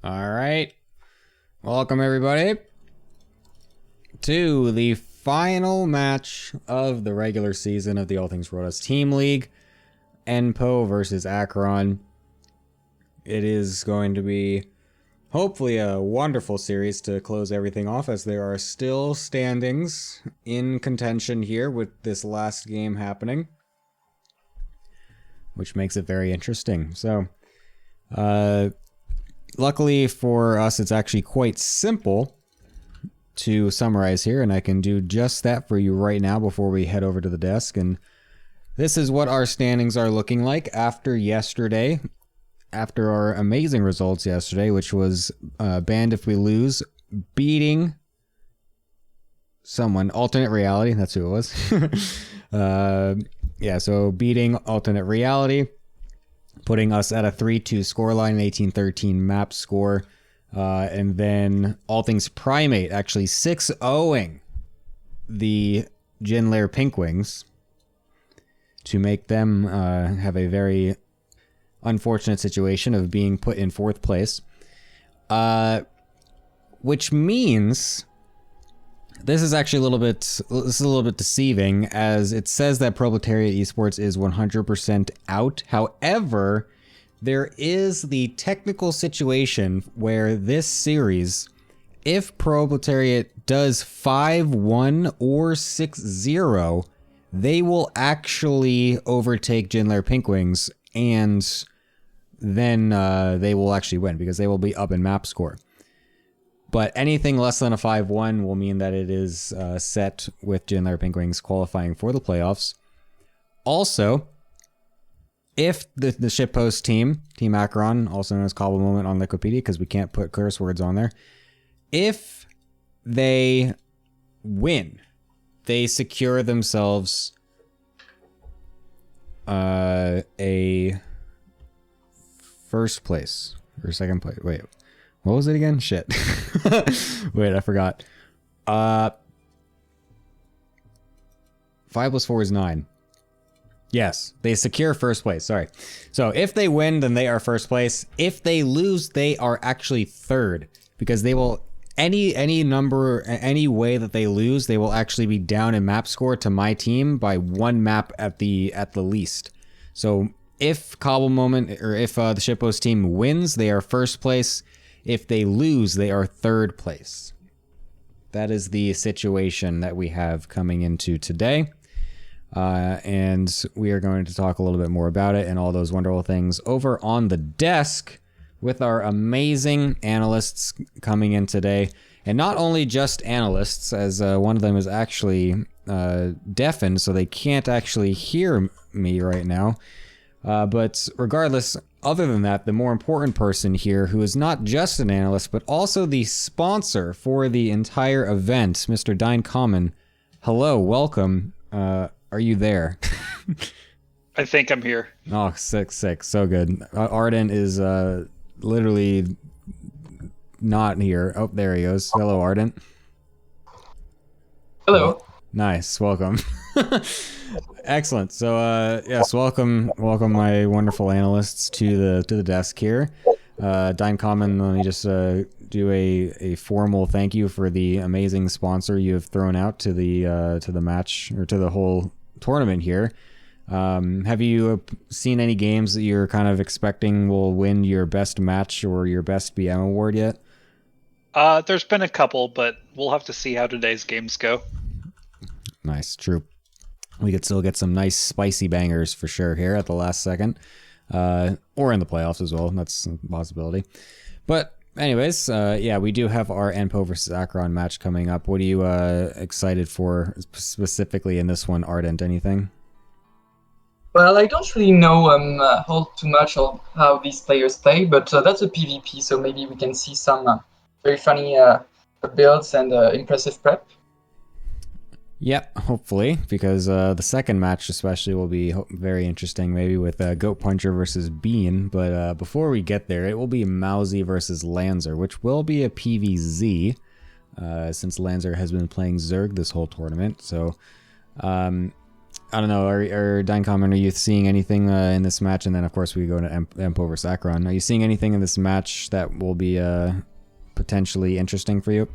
All right. Welcome, everybody, to the final match of the regular season of the All Things Rotas Team League. Enpo versus Acheron. It is going to be hopefully a wonderful series to close everything off, as there are still standings in contention here with this last game happening, which makes it very interesting. So, luckily for us, it's actually quite simple to summarize here, and I can do just that for you right now before we head over to the desk. And this is what our standings are looking like after yesterday, after our amazing results yesterday, which was banned if we lose, beating someone, alternate reality, that's who it was. Yeah, so beating alternate reality, putting us at a 3-2 scoreline, 18-13 map score. And then All Things Primate actually 6-0ing the Jin Lair Pinkwings to make them have a very unfortunate situation of being put in 4th place. Which means this is actually a little bit deceiving, as it says that Proletariat Esports is 100% out. However, there is the technical situation where this series, if Proletariat does 5-1 or 6-0, they will actually overtake Jin Lair Pinkwings, and then they will actually win because they will be up in map score. But anything less than a 5-1 will mean that it is set with Jin Lair Pinkwings qualifying for the playoffs. Also, if the shitpost team Acheron, also known as Cobble Moment on Liquipedia, because we can't put curse words on there, if they win, they secure themselves a first place or second place. Wait, what was it again? Shit. Wait, I forgot. 5 + 4 is 9. Yes, they secure first place. Sorry. So if they win, then they are first place. If they lose, they are actually third, because they will any number, any way that they lose, they will actually be down in map score to my team by 1 map at the least. So if Cobble Moment, or if the shitpost team wins, they are first place. If they lose, they are third place. That is the situation that we have coming into today. And we are going to talk a little bit more about it and all those wonderful things over on the desk with our amazing analysts coming in today. And not only just analysts, as one of them is actually deafened, so they can't actually hear me right now. But regardless, other than that, the more important person here, who is not just an analyst, but also the sponsor for the entire event, Mr. Dine Common. Hello, welcome. Are you there? I think I'm here. Oh, sick. So good. Ardent is literally not here. Oh, there he goes. Hello, Ardent. Hello. Nice. Welcome. Excellent. So, yes, welcome my wonderful analysts to the desk here. Dine Common, let me just do a formal thank you for the amazing sponsor you have thrown out to the match, or to the whole tournament here. Have you seen any games that you're kind of expecting will win your best match or your best BM award yet? There's been a couple, but we'll have to see how today's games go. Nice, true. We could still get some nice spicy bangers for sure here at the last second, or in the playoffs as well. That's a possibility. But anyways, yeah, we do have our Enpo versus Acheron match coming up. What are you excited for specifically in this one, Ardent? Anything? Well, I don't really know all too much of how these players play, but that's a PvP, so maybe we can see some very funny builds and impressive prep. Yep, hopefully, because the second match especially will be very interesting, maybe with Goat Puncher versus Bean. But before we get there, it will be Mousy versus Lanzer, which will be a PvZ, since Lanzer has been playing Zerg this whole tournament. So I don't know. Are Dynecom, are you seeing anything in this match? And then, of course, we go to Enpo versus Acheron. Are you seeing anything in this match that will be potentially interesting for you?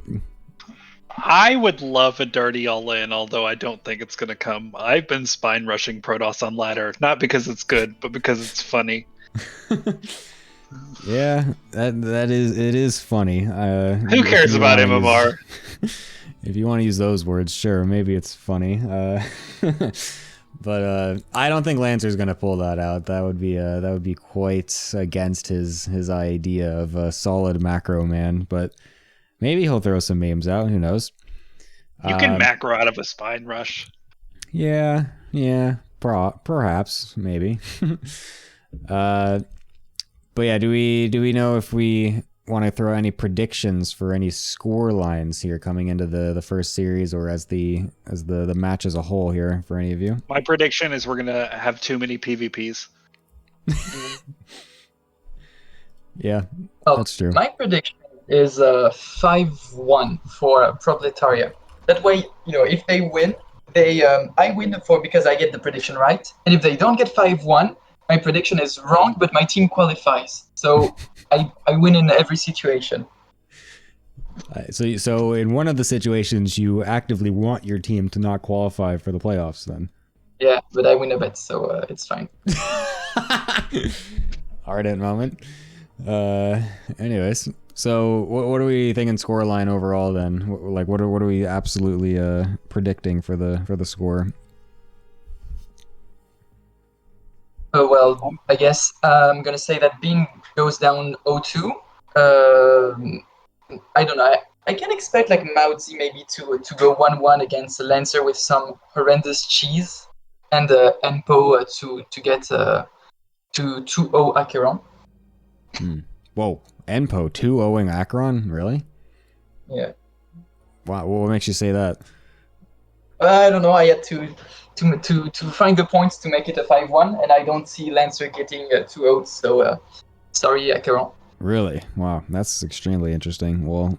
I would love a dirty all-in, although I don't think it's going to come. I've been spine rushing Protoss on ladder, not because it's good, but because it's funny. Yeah, it is funny. Who cares about MMR? If you want to use those words, sure, maybe it's funny. But I don't think Lancer's gonna pull that out. That would be quite against his idea of a solid macro man. But maybe he'll throw some memes out. Who knows? You can macro out of a spine rush. Yeah, perhaps, maybe. But yeah, do we know if we want to throw any predictions for any score lines here coming into the first series, or as the match as a whole here for any of you? My prediction is we're gonna have too many PvPs. Yeah, that's true. My prediction is 5-1 for Proletariat. That way, if they win, I win because I get the prediction right. And if they don't get 5-1, my prediction is wrong, but my team qualifies. So I win in every situation. So in one of the situations, you actively want your team to not qualify for the playoffs, then? Yeah, but I win a bet, so it's fine. Ardent moment. Anyways, so what are we thinking scoreline overall then? What are we absolutely predicting for the score? Well, I guess I'm gonna say that Bean goes down 0-2. I don't know. I can expect like Maozi maybe to go 1-1 against Lancer with some horrendous cheese, and Enpo to get to 2-0 Acheron. Whoa, Enpo 2-0ing Acheron, really? Yeah. Wow, what makes you say that? I don't know. I had to find the points to make it a 5-1, and I don't see Lancer getting 2-0. So sorry, Acheron. Really? Wow, that's extremely interesting. Well,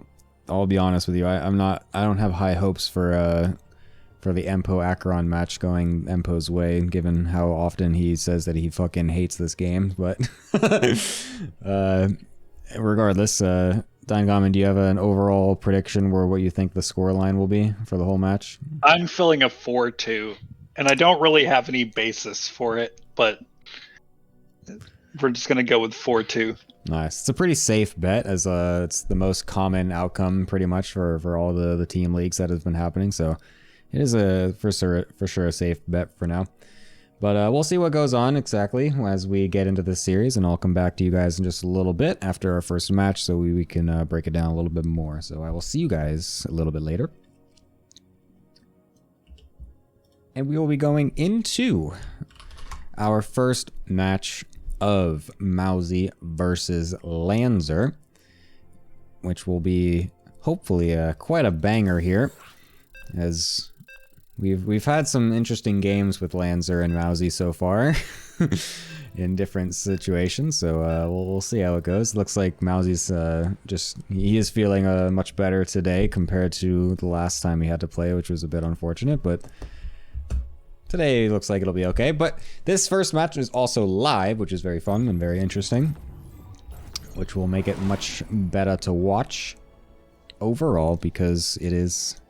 I'll be honest with you. I don't have high hopes for the Enpo Acheron match going Empo's way, given how often he says that he fucking hates this game. But regardless, Dynecom, do you have an overall prediction where what you think the scoreline will be for the whole match? I'm feeling a 4-2, and I don't really have any basis for it, but we're just gonna go with 4-2. Nice. It's a pretty safe bet, as it's the most common outcome pretty much for all the team leagues that has been happening. So it is for sure a safe bet for now. But we'll see what goes on exactly as we get into this series, and I'll come back to you guys in just a little bit after our first match so we can break it down a little bit more. So I will see you guys a little bit later. And we will be going into our first match of Maozi versus Lancer, which will be hopefully quite a banger here, as we've had some interesting games with Lancer and Maozi so far in different situations. So we'll see how it goes. Looks like Mauzi's he is feeling much better today compared to the last time he had to play, which was a bit unfortunate, but today looks like it'll be okay. But this first match is also live, which is very fun and very interesting, which will make it much better to watch overall, because it is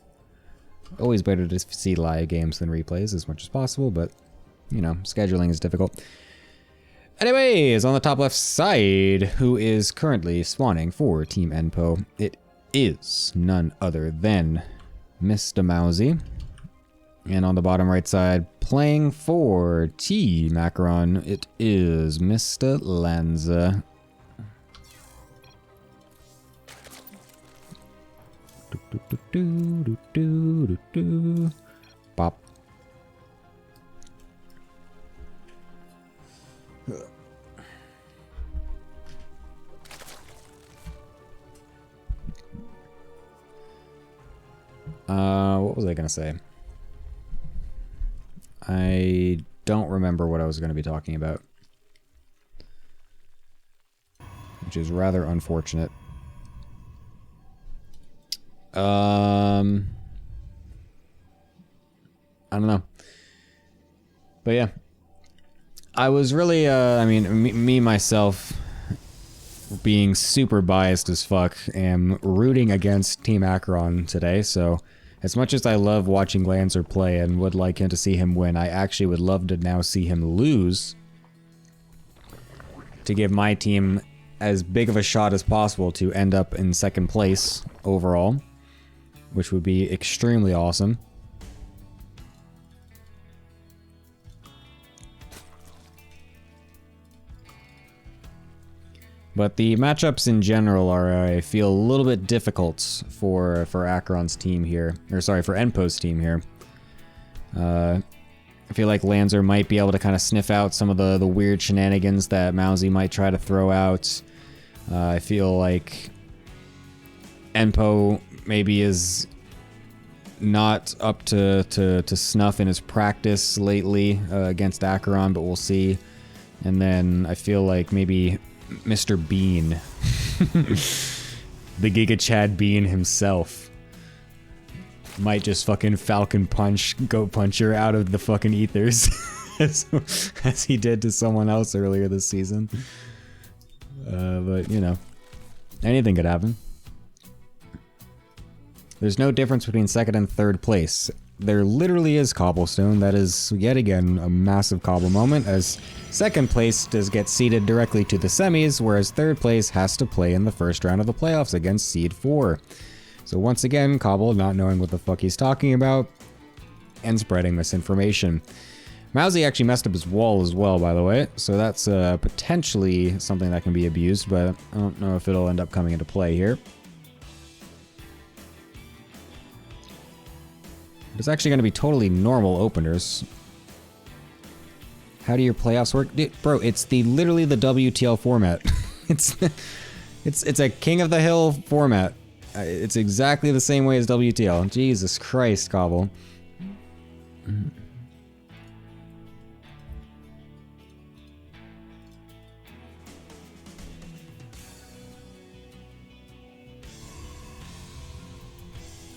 always better to see live games than replays as much as possible, but you know, scheduling is difficult. Anyways, on the top left side, who is currently spawning for Team Enpo, it is none other than Mr. Maozi. And on the bottom right side, playing for Team Acheron, it is Mr. Lanza. Pop. What was I gonna say? I don't remember what I was going to be talking about, which is rather unfortunate. I don't know. But yeah, I was really, I mean, me myself, being super biased as fuck, am rooting against Team Acheron today, so as much as I love watching Lancer play and would like him to see him win, I actually would love to now see him lose to give my team as big of a shot as possible to end up in second place overall, which would be extremely awesome. But the matchups in general are, I feel, a little bit difficult for Acheron's team here. Or sorry, for Enpo's team here. I feel like Lancer might be able to kind of sniff out some of the weird shenanigans that Mousy might try to throw out. I feel like Enpo maybe is not up to snuff in his practice lately against Acheron, but we'll see. And then I feel like maybe Mr. Bean, the Giga Chad Bean himself, might just fucking Falcon Punch Goat Puncher out of the fucking ethers as he did to someone else earlier this season. But, you know, anything could happen. There's no difference between second and third place. There literally is cobblestone. That is, yet again, a massive cobble moment, as second place does get seeded directly to the semis, whereas third place has to play in the first round of the playoffs against seed 4. So once again, Cobble not knowing what the fuck he's talking about, and spreading misinformation. Mousy actually messed up his wall as well, by the way, so that's potentially something that can be abused, but I don't know if it'll end up coming into play here. It's actually going to be totally normal openers. How do your playoffs work? Dude, bro, it's literally the WTL format. it's a King of the Hill format. It's exactly the same way as WTL. Jesus Christ, Cobble.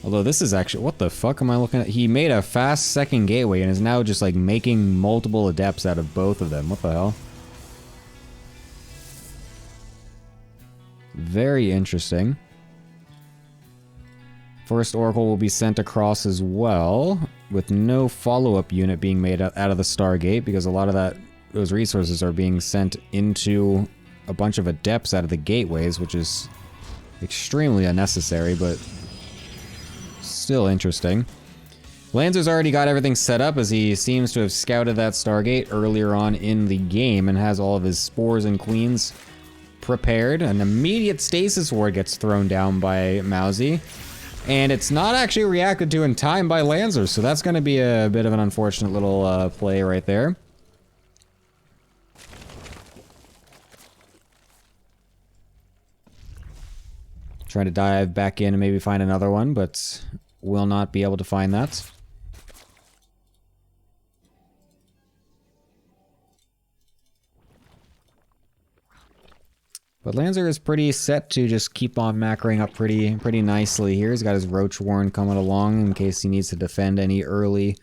Although this is actually, what the fuck am I looking at? He made a fast second gateway and is now just like making multiple adepts out of both of them. What the hell? Very interesting. First Oracle will be sent across as well, with no follow-up unit being made out of the Stargate, because a lot of those resources are being sent into a bunch of adepts out of the gateways, which is extremely unnecessary, but still interesting. Lancer's already got everything set up, as he seems to have scouted that Stargate earlier on in the game and has all of his spores and queens prepared. An immediate stasis ward gets thrown down by Mousy, and it's not actually reacted to in time by Lancer, so that's going to be a bit of an unfortunate little play right there. Trying to dive back in and maybe find another one, but will not be able to find that. But Lancer is pretty set to just keep on macroing up pretty nicely here. He's got his Roach Warren coming along in case he needs to defend any early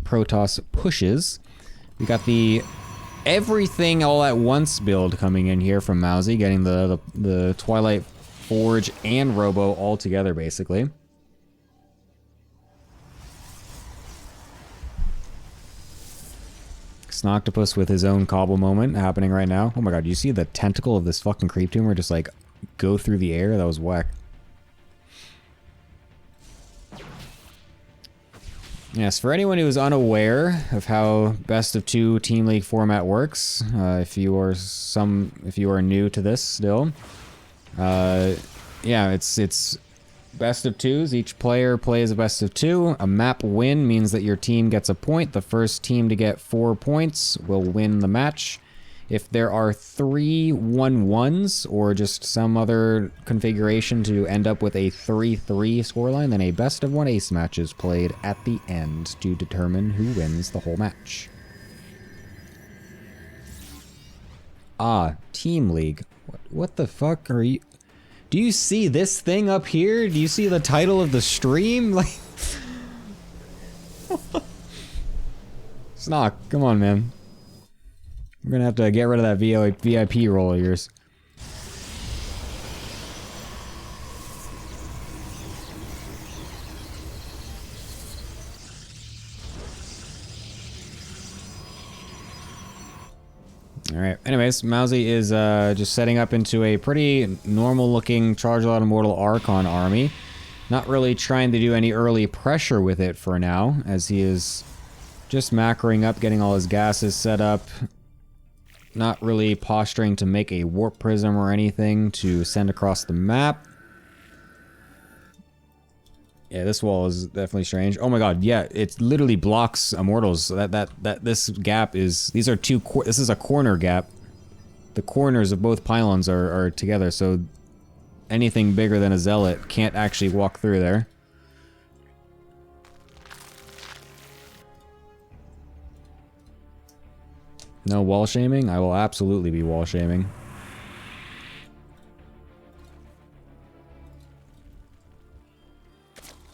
Protoss pushes. We got the everything all at once build coming in here from Mousy, getting the Twilight Forge and Robo all together basically. Snoctopus with his own cobble moment happening right now. Oh my god, you see the tentacle of this fucking creep tumor just like go through the air? That was whack. Yes, for anyone who is unaware of how best of 2 Team League format works, if you are new to this still, yeah, it's best of 2s. Each player plays a best of 2. A map win means that your team gets a point. The first team to get 4 points will win the match. If there are 3 1-1s or just some other configuration to end up with a 3-3 scoreline, then a best of 1 ace match is played at the end to determine who wins the whole match. Ah, Team League. What the fuck are you... Do you see this thing up here? Do you see the title of the stream? Like, Snock, come on, man. We're gonna have to get rid of that VIP roll of yours. Alright, anyways, Mousy is just setting up into a pretty normal-looking Charge-a-Lot Immortal Archon army. Not really trying to do any early pressure with it for now, as he is just macroing up, getting all his gases set up. Not really posturing to make a Warp Prism or anything to send across the map. Yeah, this wall is definitely strange. Oh my god, yeah, it literally blocks Immortals. This gap is... These are two... This is a corner gap. The corners of both pylons are together, so anything bigger than a Zealot can't actually walk through there. No wall shaming? I will absolutely be wall shaming.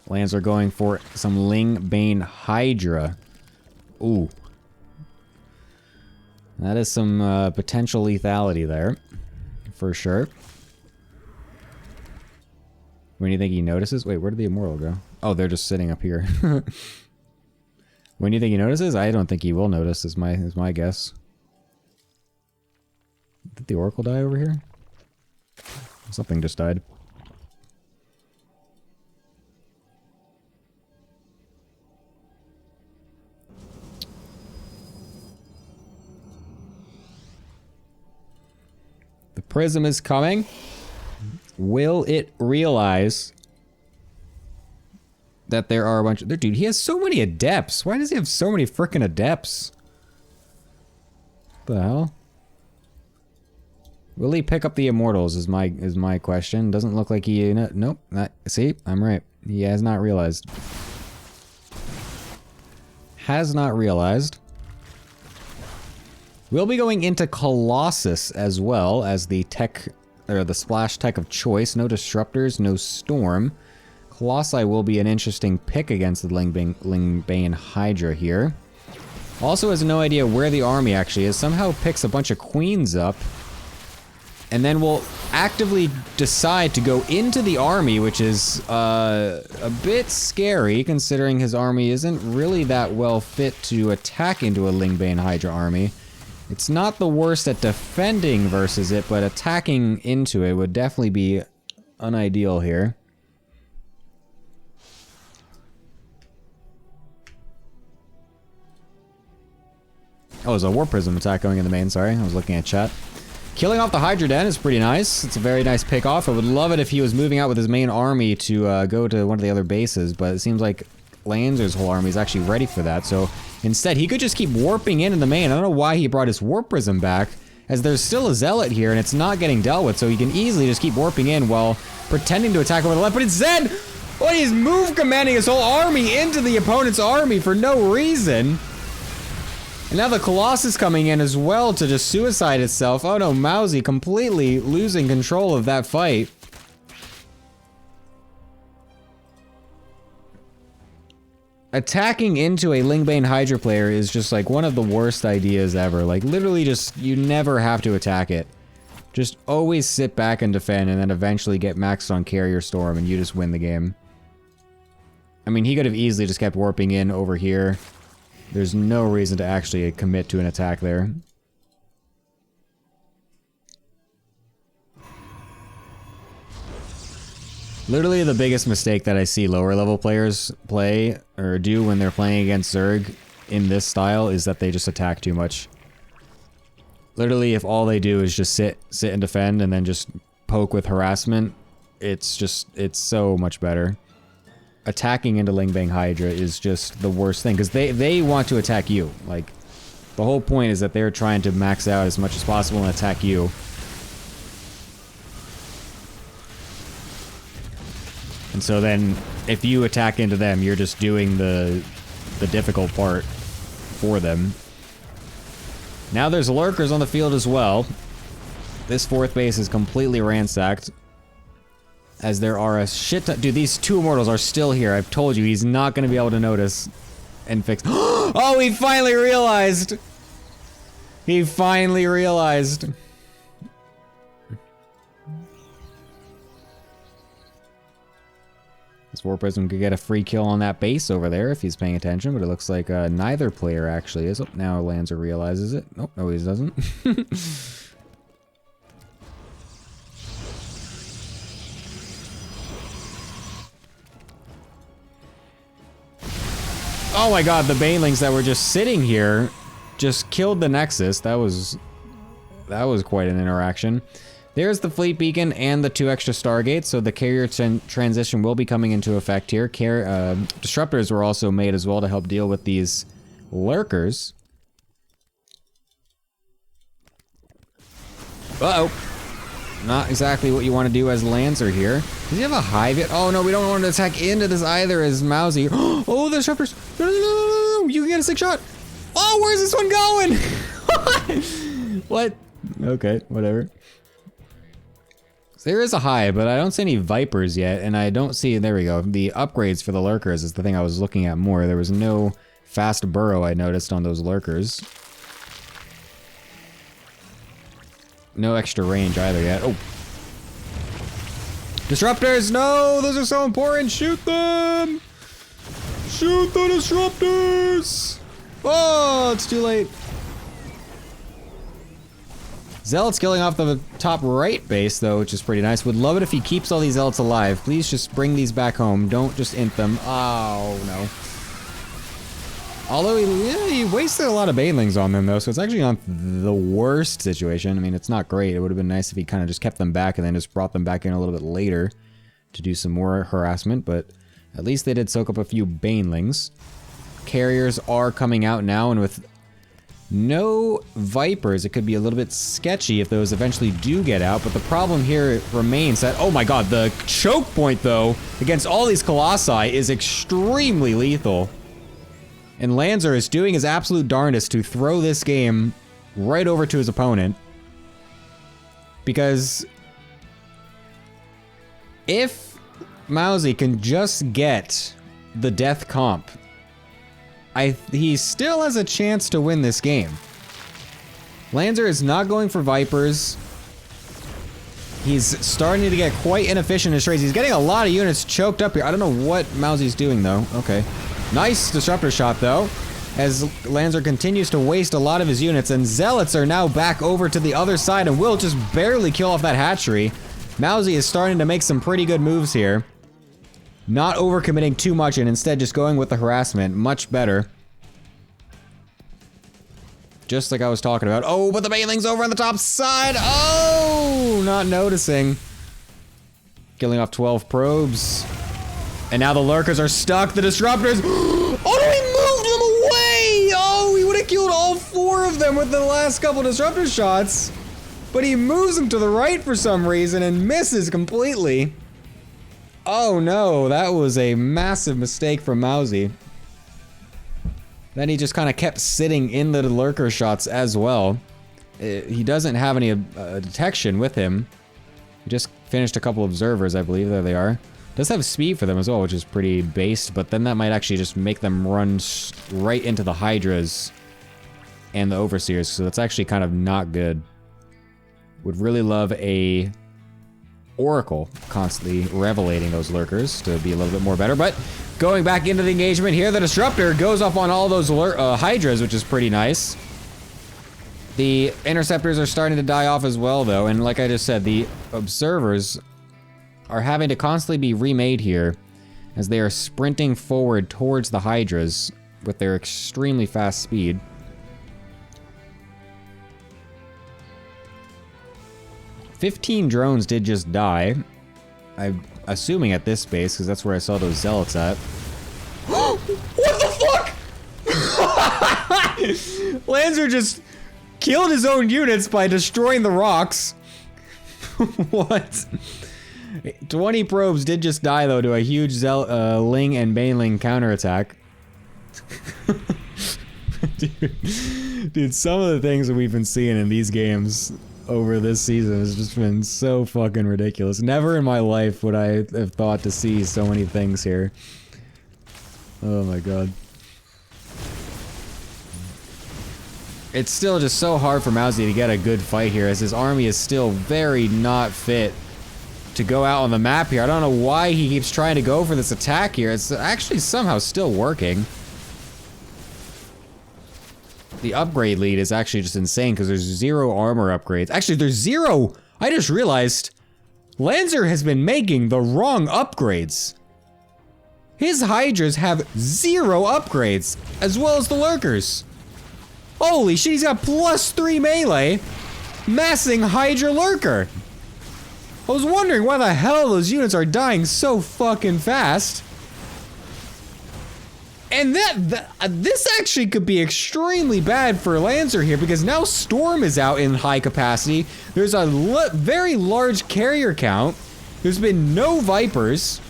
Lands are going for some Ling Bane Hydra. Ooh. That is some potential lethality there. For sure. When do you think he notices? Wait, where did the Immortal go? Oh, they're just sitting up here. When do you think he notices? I don't think he will notice, is my guess. Did the Oracle die over here? Something just died. The Prism is coming. Will it realize that there are a bunch of... Dude, he has so many Adepts. Why does he have so many frickin' Adepts? What the hell? Will he pick up the Immortals is my question. Doesn't look like he... Nope. See? I'm right. He has not realized. Has not realized. We'll be going into Colossus as well as the tech, or the splash tech of choice. No Disruptors, no Storm. Colossi will be an interesting pick against the Ling Bane Hydra here. Also has no idea where the army actually is. Somehow picks a bunch of Queens up. And then will actively decide to go into the army, which is a bit scary, considering his army isn't really that well fit to attack into a Ling Bane Hydra army. It's not the worst at defending versus it, but attacking into it would definitely be unideal here. Oh, there's a Warp Prism attack going in the main, sorry. I was looking at chat. Killing off the Hydra Den is pretty nice. It's a very nice pick off. I would love it if he was moving out with his main army to go to one of the other bases, but it seems like Lanzer's whole army is actually ready for that, so instead he could just keep warping in the main. I don't know why he brought his Warp Prism back, as there's still a Zealot here and it's not getting dealt with, so he can easily just keep warping in while pretending to attack over the left, but instead, well, he's move commanding his whole army into the opponent's army for no reason. And now the Colossus coming in as well to just suicide itself. Oh no, Mousy completely losing control of that fight. Attacking into a Ling Bane Hydra player is just like one of the worst ideas ever. Like literally just, you never have to attack it. Just always sit back and defend and then eventually get maxed on Carrier Storm and you just win the game. I mean, he could have easily just kept warping in over here. There's no reason to actually commit to an attack there. Literally the biggest mistake that I see lower level players play or do when they're playing against Zerg in this style is that they just attack too much. Literally, if all they do is just sit and defend and then just poke with harassment, it's so much better. Attacking into Ling Bane Hydra is just the worst thing because they want to attack you. Like, the whole point is that they're trying to max out as much as possible and attack you. And so then, if you attack into them, you're just doing the difficult part for them. Now there's lurkers on the field as well. This fourth base is completely ransacked. As there are a shit ton... Dude, these two Immortals are still here. I've told you, he's not going to be able to notice. and fix. Oh, he finally realized! He finally realized. This War Prism could get a free kill on that base over there if he's paying attention, but it looks like neither player actually is. Oh, now Lancer realizes it. Oh, no, he doesn't. Oh my god, the Banelings that were just sitting here just killed the Nexus. That was quite an interaction. There's the fleet beacon and the 2 extra Stargates, so the carrier transition will be coming into effect here. Disruptors were also made as well to help deal with these lurkers. Uh-oh. Not exactly what you want to do as Lancer here. Does he have a hive yet? Oh no, we don't want to attack into this either as Mousy. Oh, the disruptors! No, no, no, no, no! You can get a 6 shot! Oh, where's this one going? What? Okay, whatever. There is a hive, but I don't see any Vipers yet, and I don't see, there we go, the upgrades for the lurkers is the thing I was looking at more. There was no fast burrow I noticed on those lurkers. No extra range either yet. Oh. Disruptors, no! Those are so important! Shoot them! Shoot the disruptors! Oh, it's too late. Zealot's killing off the top right base, though, which is pretty nice. Would love it if he keeps all these Zealots alive. Please just bring these back home. Don't just int them. Oh, no. Although he wasted a lot of Banelings on them, though, so it's actually not the worst situation. I mean, it's not great. It would have been nice if he kind of just kept them back and then just brought them back in a little bit later to do some more harassment, but at least they did soak up a few Banelings. Carriers are coming out now, and with no Vipers, it could be a little bit sketchy if those eventually do get out, but the problem here remains that, oh my god, the choke point, though, against all these Colossi is extremely lethal. And Lancer is doing his absolute darndest to throw this game right over to his opponent. Because if Mousy can just get the death comp, he still has a chance to win this game. Lancer is not going for Vipers. He's starting to get quite inefficient in his trades. He's getting a lot of units choked up here. I don't know what Mousy's doing, though. Okay. Nice disruptor shot, though, as Lancer continues to waste a lot of his units, and Zealots are now back over to the other side and will just barely kill off that hatchery. Mousy is starting to make some pretty good moves here. Not overcommitting too much and instead just going with the harassment. Much better. Just like I was talking about. Oh, but the Baneling's over on the top side. Oh, not noticing. Killing off 12 probes. And now the lurkers are stuck. The disruptors. Oh, no, he moved them away. Oh, he would have killed all 4 of them with the last couple disruptor shots. But he moves them to the right for some reason and misses completely. Oh no, that was a massive mistake from Mousy. Then he just kind of kept sitting in the lurker shots as well. He doesn't have any detection with him. He just finished a couple observers, I believe. There they are. Does have speed for them as well, which is pretty based, but then that might actually just make them run right into the Hydras and the Overseers, so that's actually kind of not good. Would really love a Oracle constantly revelating those lurkers to be a little bit more better, but going back into the engagement here, the Disruptor goes off on all those Hydras, which is pretty nice. The Interceptors are starting to die off as well, though, and like I just said, the Observers are having to constantly be remade here as they are sprinting forward towards the Hydras with their extremely fast speed. "15 drones did just die. I'm assuming at this base, because that's where I saw those Zealots at. What the fuck?! Lancer just killed his own units by destroying the rocks. What? 20 probes did just die, though, to a huge Ling and Baneling counterattack. Dude, some of the things that we've been seeing in these games over this season has just been so fucking ridiculous. Never in my life would I have thought to see so many things here. Oh my god. It's still just so hard for Mousy to get a good fight here, as his army is still very not fit to go out on the map here. I don't know why he keeps trying to go for this attack here. It's actually somehow still working. The upgrade lead is actually just insane because there's 0 armor upgrades. Actually, there's 0. I just realized Lancer has been making the wrong upgrades. His Hydras have 0 upgrades, as well as the Lurkers. Holy shit, he's got +3 melee, massing Hydra Lurker. I was wondering why the hell those units are dying so fucking fast. And this actually could be extremely bad for Lancer here, because now Storm is out in high capacity. There's a very large carrier count. There's been no Vipers.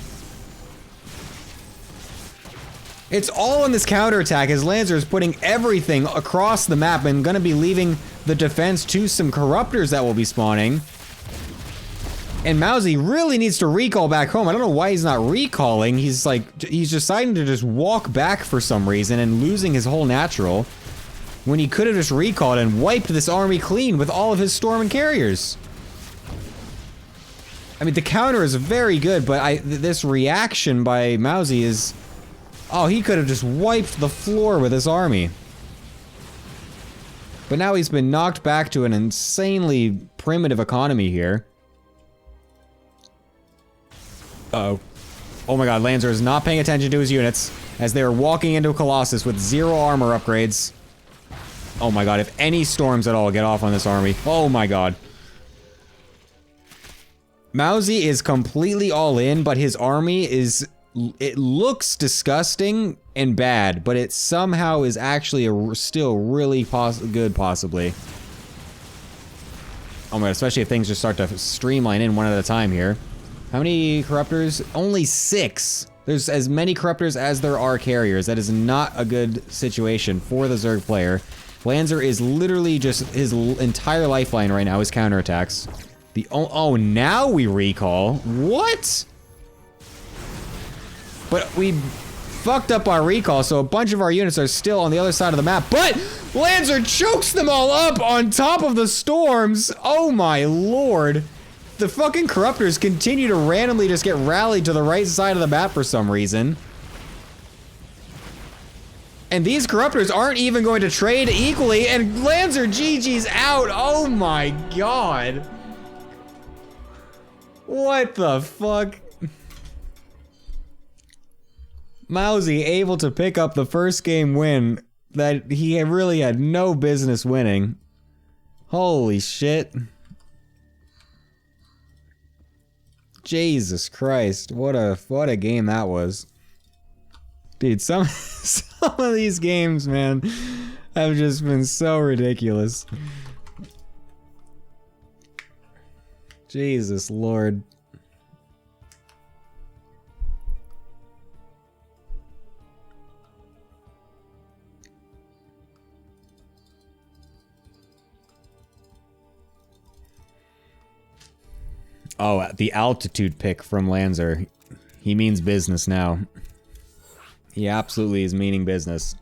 It's all on this counterattack as Lancer is putting everything across the map and gonna be leaving the defense to some Corruptors that will be spawning. And Mousy really needs to recall back home. I don't know why he's not recalling. He's deciding to just walk back for some reason and losing his whole natural, when he could have just recalled and wiped this army clean with all of his Storm and Carriers. I mean, the counter is very good, but this reaction by Mousy is... Oh, he could have just wiped the floor with his army. But now he's been knocked back to an insanely primitive economy here. Uh-oh. Oh my god, Lancer is not paying attention to his units as they are walking into a Colossus with 0 armor upgrades. Oh my god, if any storms at all get off on this army. Oh my god. Mousy is completely all in, but his army is... It looks disgusting and bad, but it somehow is actually still really good, possibly. Oh my god, especially if things just start to streamline in one at a time here. How many Corruptors? Only 6. There's as many Corruptors as there are Carriers. That is not a good situation for the Zerg player. Lancer is literally just his entire lifeline right now is counterattacks. Oh, now we recall? What? But we fucked up our recall, so a bunch of our units are still on the other side of the map. But Lancer chokes them all up on top of the storms. Oh my lord. The fucking Corruptors continue to randomly just get rallied to the right side of the map for some reason. And these Corruptors aren't even going to trade equally, and Lancer GG's out. Oh my god. What the fuck? Mousy able to pick up the first game win that he really had no business winning. Holy shit. Jesus Christ, what a game that was. Dude, some of these games, man, have just been so ridiculous. Jesus Lord. Oh, the altitude pick from Lancer. He means business now. He absolutely is meaning business.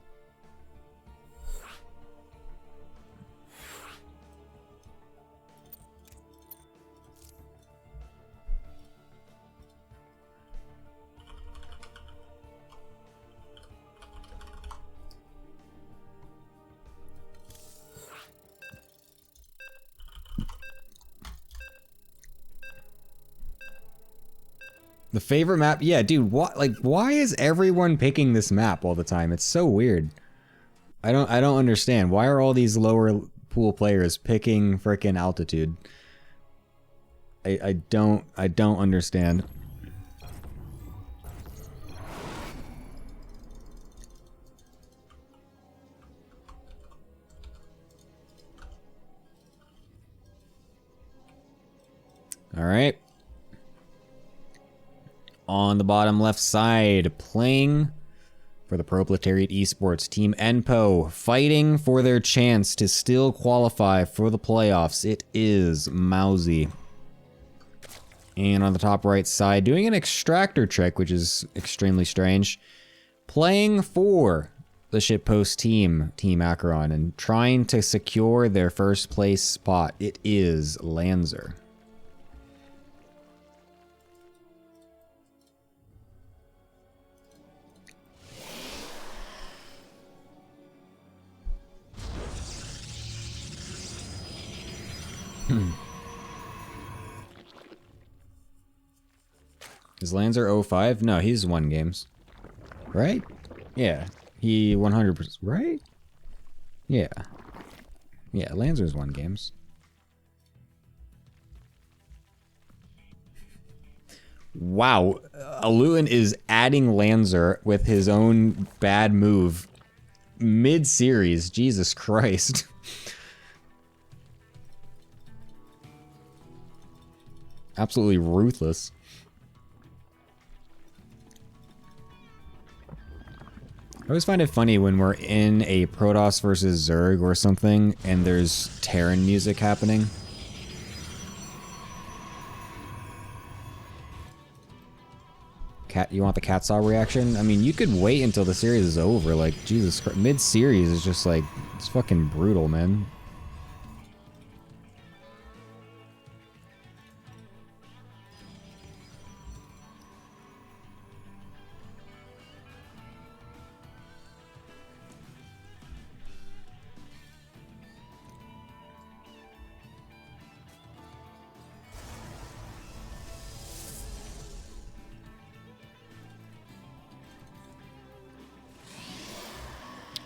The favorite map? Yeah, dude, what, like, why is everyone picking this map all the time? It's so weird. I don't understand. Why are all these lower pool players picking frickin' altitude? I don't understand. All right. On the bottom left side, playing for the Proletariat Esports, Team Enpo, fighting for their chance to still qualify for the playoffs. It is Mousy. And on the top right side, doing an extractor trick, which is extremely strange, playing for the shitpost team, Team Acheron, and trying to secure their first place spot. It is Lanzer. Is Lanzer 05? No, he's won games. Right? Yeah. He 100%. Right? Yeah. Yeah, Lanzer's won games. Wow. Aluin is adding Lanzer with his own bad move mid-series. Jesus Christ. Absolutely ruthless. I always find it funny when we're in a Protoss versus Zerg or something, and there's Terran music happening. Cat, you want the cat saw reaction? I mean, you could wait until the series is over. Like, Jesus Christ, mid-series is just like, it's fucking brutal, man.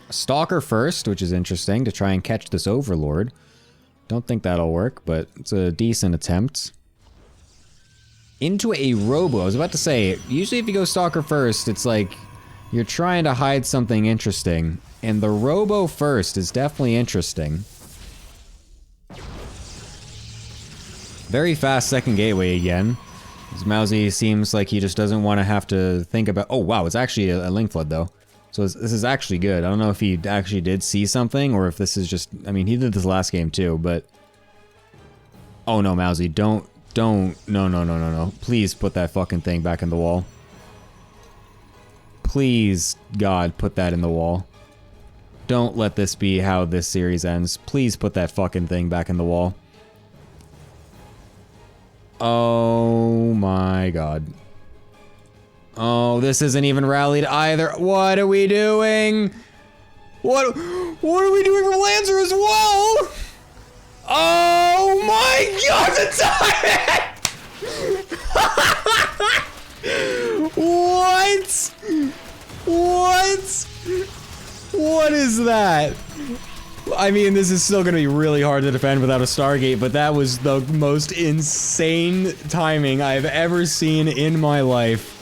Stalker first, which is interesting, to try and catch this Overlord. Don't think that'll work, but it's a decent attempt. Into a Robo. I was about to say, usually if you go Stalker first, it's like you're trying to hide something interesting. And the Robo first is definitely interesting. Very fast second gateway again. As Mousy seems like he just doesn't want to have to think about... Oh, wow, it's actually a Link Flood, though. So this is actually good. I don't know if he actually did see something, or if this is just... I mean, he did this last game, too, but... Oh, no, Mousy, don't... No. Please put that fucking thing back in the wall. Please, God, put that in the wall. Don't let this be how this series ends. Please put that fucking thing back in the wall. Oh my God. Oh, this isn't even rallied either. What are we doing? What are we doing for Lancer as well? Oh my God, the time! What? What? What is that? I mean, this is still gonna be really hard to defend without a Stargate, but that was the most insane timing I've ever seen in my life.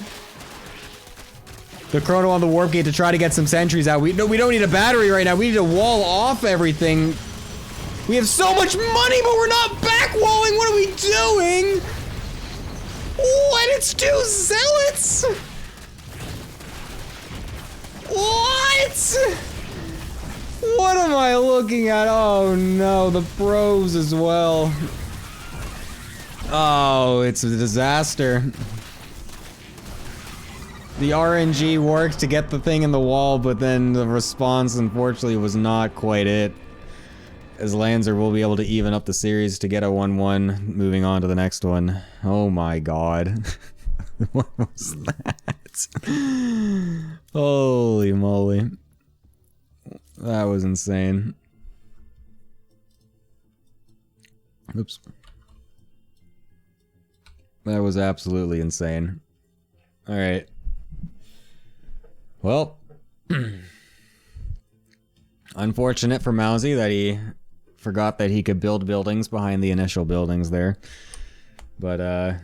The chrono on the warp gate to try to get some sentries out. We don't need a battery right now. We need to wall off everything. We have so much money, but we're not back walling. What are we doing? What? It's two zealots. What? What am I looking at? Oh no, the pros as well. Oh, it's a disaster. The RNG worked to get the thing in the wall, but then the response, unfortunately, was not quite it. As Lancer will be able to even up the series to get a 1-1, moving on to the next one. Oh my God. What was that? Holy moly. That was insane. Oops. That was absolutely insane. Alright. Well, unfortunate for Mousy that he forgot that he could build buildings behind the initial buildings there. But,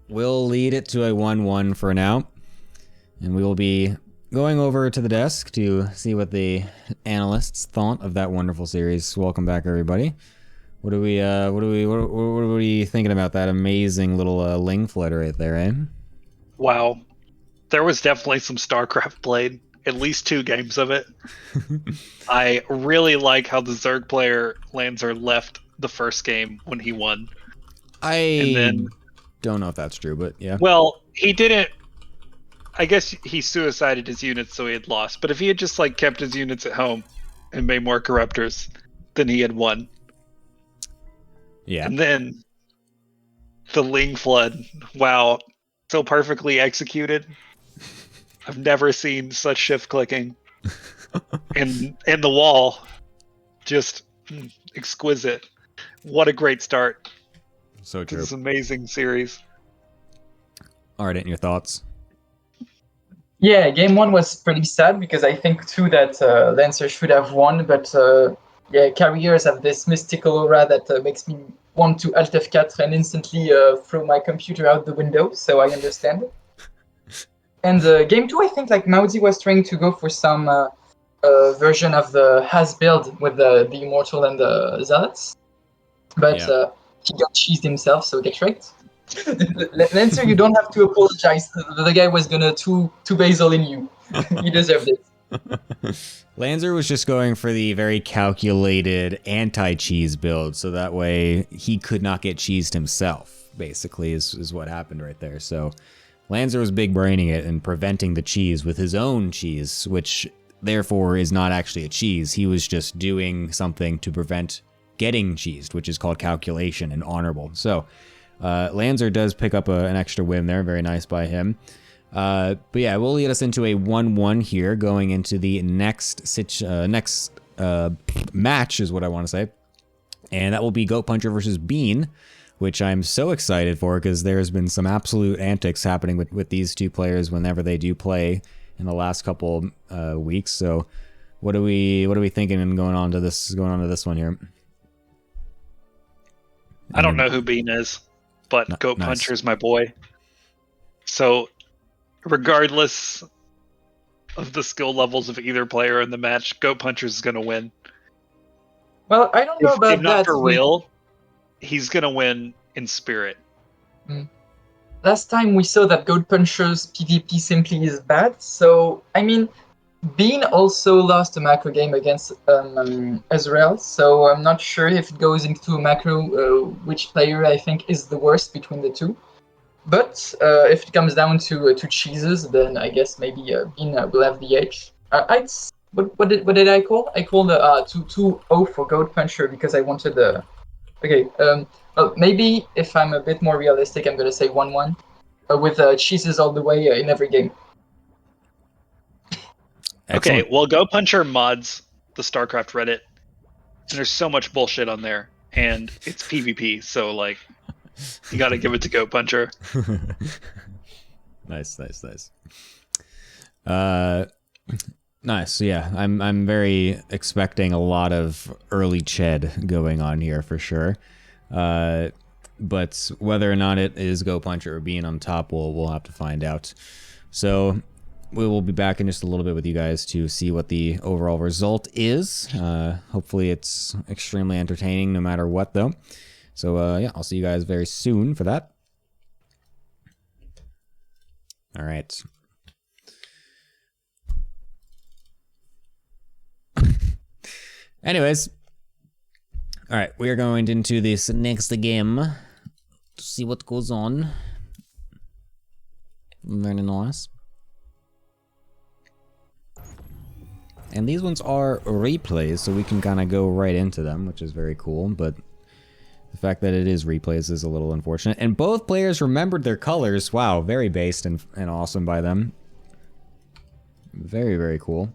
we'll lead it to a 1-1 for now. And we will be going over to the desk to see what the analysts thought of that wonderful series. Welcome back, everybody. What are we thinking about that amazing little Ling Flood right there, eh? Wow. There was definitely some StarCraft played. At least 2 games of it. I really like how the Zerg player Lancer left the first game when he won. And then, don't know if that's true, but yeah. Well, he didn't... I guess he suicided his units so he had lost. But if he had just like kept his units at home and made more corruptors, then he had won. Yeah. And then the Ling Flood. Wow. So perfectly executed. I've never seen such shift clicking. and the wall. Just exquisite. What a great start. So true. This is an amazing series. Ardent, your thoughts? Yeah, game 1 was pretty sad because I think too that Lancer should have won, but yeah, carriers have this mystical aura that makes me want to Alt F4 and instantly throw my computer out the window, so I understand. And game 2, I think like Maudie was trying to go for some version of the Has build with the Immortal and the Zealots, but he got cheesed himself, so get wrecked. Lancer, you don't have to apologize. The guy was gonna two basil in you. You deserved it. Lancer was just going for the very calculated anti-cheese build, so that way he could not get cheesed himself, basically, is what happened right there. So Lancer was big braining it and preventing the cheese with his own cheese, which therefore is not actually a cheese. He was just doing something to prevent getting cheesed, which is called calculation and honorable. So Lancer does pick up an extra win there. Very nice by him. But yeah, we'll lead us into a 1-1 here, going into the next match is what I want to say. And that will be Goat Puncher versus Bean, which I'm so excited for because there's been some absolute antics happening with these two players whenever they do play in the last couple weeks. So what are we thinking and going on to this one here? I don't know who Bean is, but Goat Puncher is my boy. So regardless of the skill levels of either player in the match, Goat Puncher is going to win. Well, I don't know about if not that. For real, he's going to win in spirit. Last time we saw that Goat Puncher's PvP simply is bad, so, I mean, Bean also lost a macro game against Azrael, so I'm not sure if it goes into a macro which player I think is the worst between the two. But if it comes down to cheeses, then I guess maybe Bean will have the edge. What did I call? I called 2-0 for Goat Puncher because I wanted the. Okay. Well, maybe if I'm a bit more realistic, I'm gonna say 1-1 with cheeses all the way in every game. Excellent. Okay, well, Goat Puncher mods the StarCraft Reddit, and there's so much bullshit on there, and it's PvP, so like, you got to give it to Goat Puncher. Nice. Nice. Yeah, I'm very expecting a lot of early Ched going on here for sure. But whether or not it is Goat Puncher or Bean on top, we'll have to find out. So we will be back in just a little bit with you guys to see what the overall result is. Hopefully it's extremely entertaining no matter what, though. So yeah, I'll see you guys very soon for that. All right. Anyways, all right, we are going into this next game to see what goes on. Very nice. And these ones are replays, so we can kind of go right into them, which is very cool, but the fact that it is replays is a little unfortunate. And both players remembered their colors. Wow, very based and awesome by them. Very, very cool.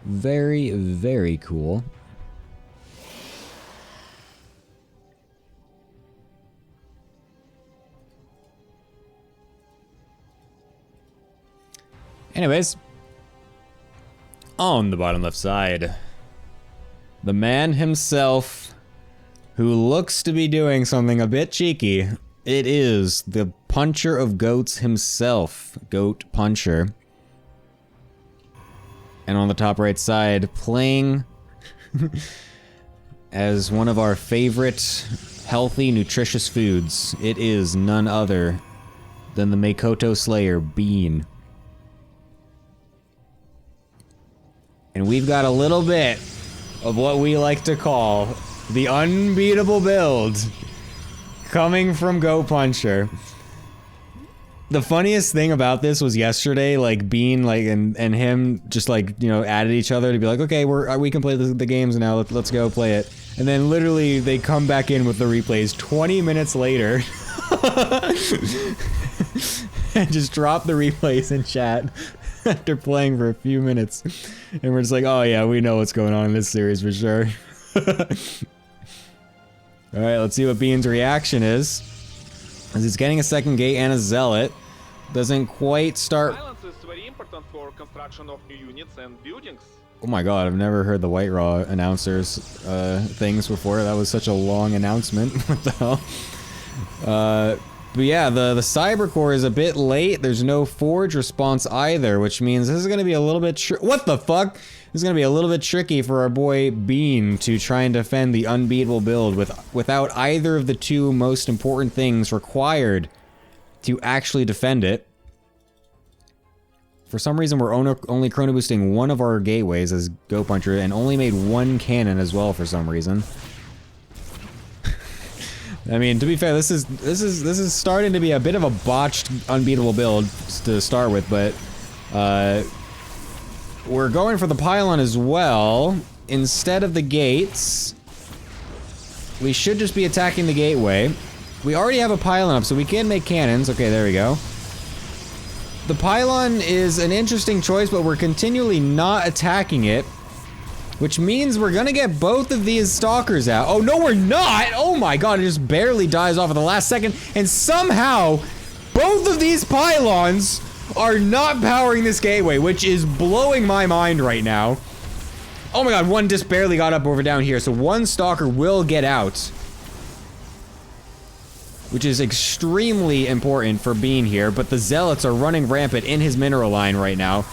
Very, very cool. Anyways, on the bottom left side, the man himself, who looks to be doing something a bit cheeky. It is the puncher of goats himself, Goat Puncher. And on the top right side, playing as one of our favorite healthy, nutritious foods, it is none other than the Makoto Slayer, Bean. And we've got a little bit of what we like to call the unbeatable build Coming from Go Puncher. The funniest thing about this was yesterday, like Bean, like and him just like, you know, added each other to be like, okay, we can play the games now. Let's go play it. And then literally they come back in with the replays 20 minutes later, and just drop the replays in chat after playing for a few minutes, and we're just like, oh yeah, we know what's going on in this series for sure. All right, let's see what Bean's reaction is. As he's getting a second gate and a zealot. Doesn't quite start. Silence is very important for construction of new units and buildings. Oh my god, I've never heard the White Raw announcers things before. That was such a long announcement. What the hell? But yeah, the Cyber Core is a bit late. There's no Forge response either, which means this is going to be a little bit what the fuck? This is going to be a little bit tricky for our boy Bean to try and defend the unbeatable build without either of the two most important things required to actually defend it. For some reason, we're only chrono boosting one of our gateways as Go Puncher, and only made one cannon as well for some reason. I mean, to be fair, this is starting to be a bit of a botched, unbeatable build to start with, but we're going for the pylon as well instead of the gates. We should just be attacking the gateway. We already have a pylon up, so we can make cannons. Okay, there we go. The pylon is an interesting choice, but we're continually not attacking it, which means we're gonna get both of these stalkers out. Oh, no, we're not! Oh my god, it just barely dies off at the last second, and somehow, both of these pylons are not powering this gateway, which is blowing my mind right now. Oh my god, one just barely got up over down here, so one stalker will get out, which is extremely important for Bean here, but the zealots are running rampant in his mineral line right now.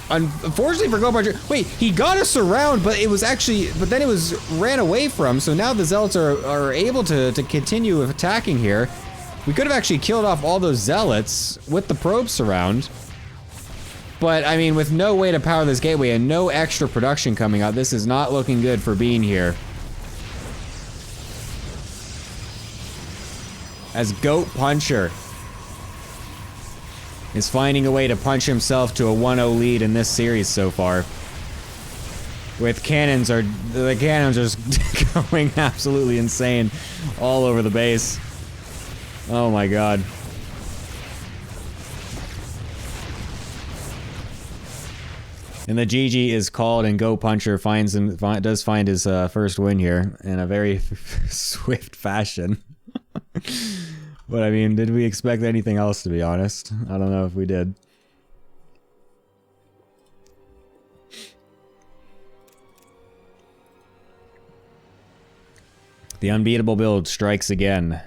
Unfortunately for Go Puncher, wait, he got us around, but it was actually, but then it was ran away from, so now the zealots are able to continue attacking here. We could have actually killed off all those zealots with the probe surround. But, I mean, with no way to power this gateway and no extra production coming out, this is not looking good for Bean here. As Goat Puncher is finding a way to punch himself to a 1-0 lead in this series so far. With cannons the cannons are just going absolutely insane all over the base. Oh my god. And the GG is called, and Go Puncher does find his first win here in a very swift fashion. But I mean, did we expect anything else, to be honest? I don't know if we did. The unbeatable build strikes again,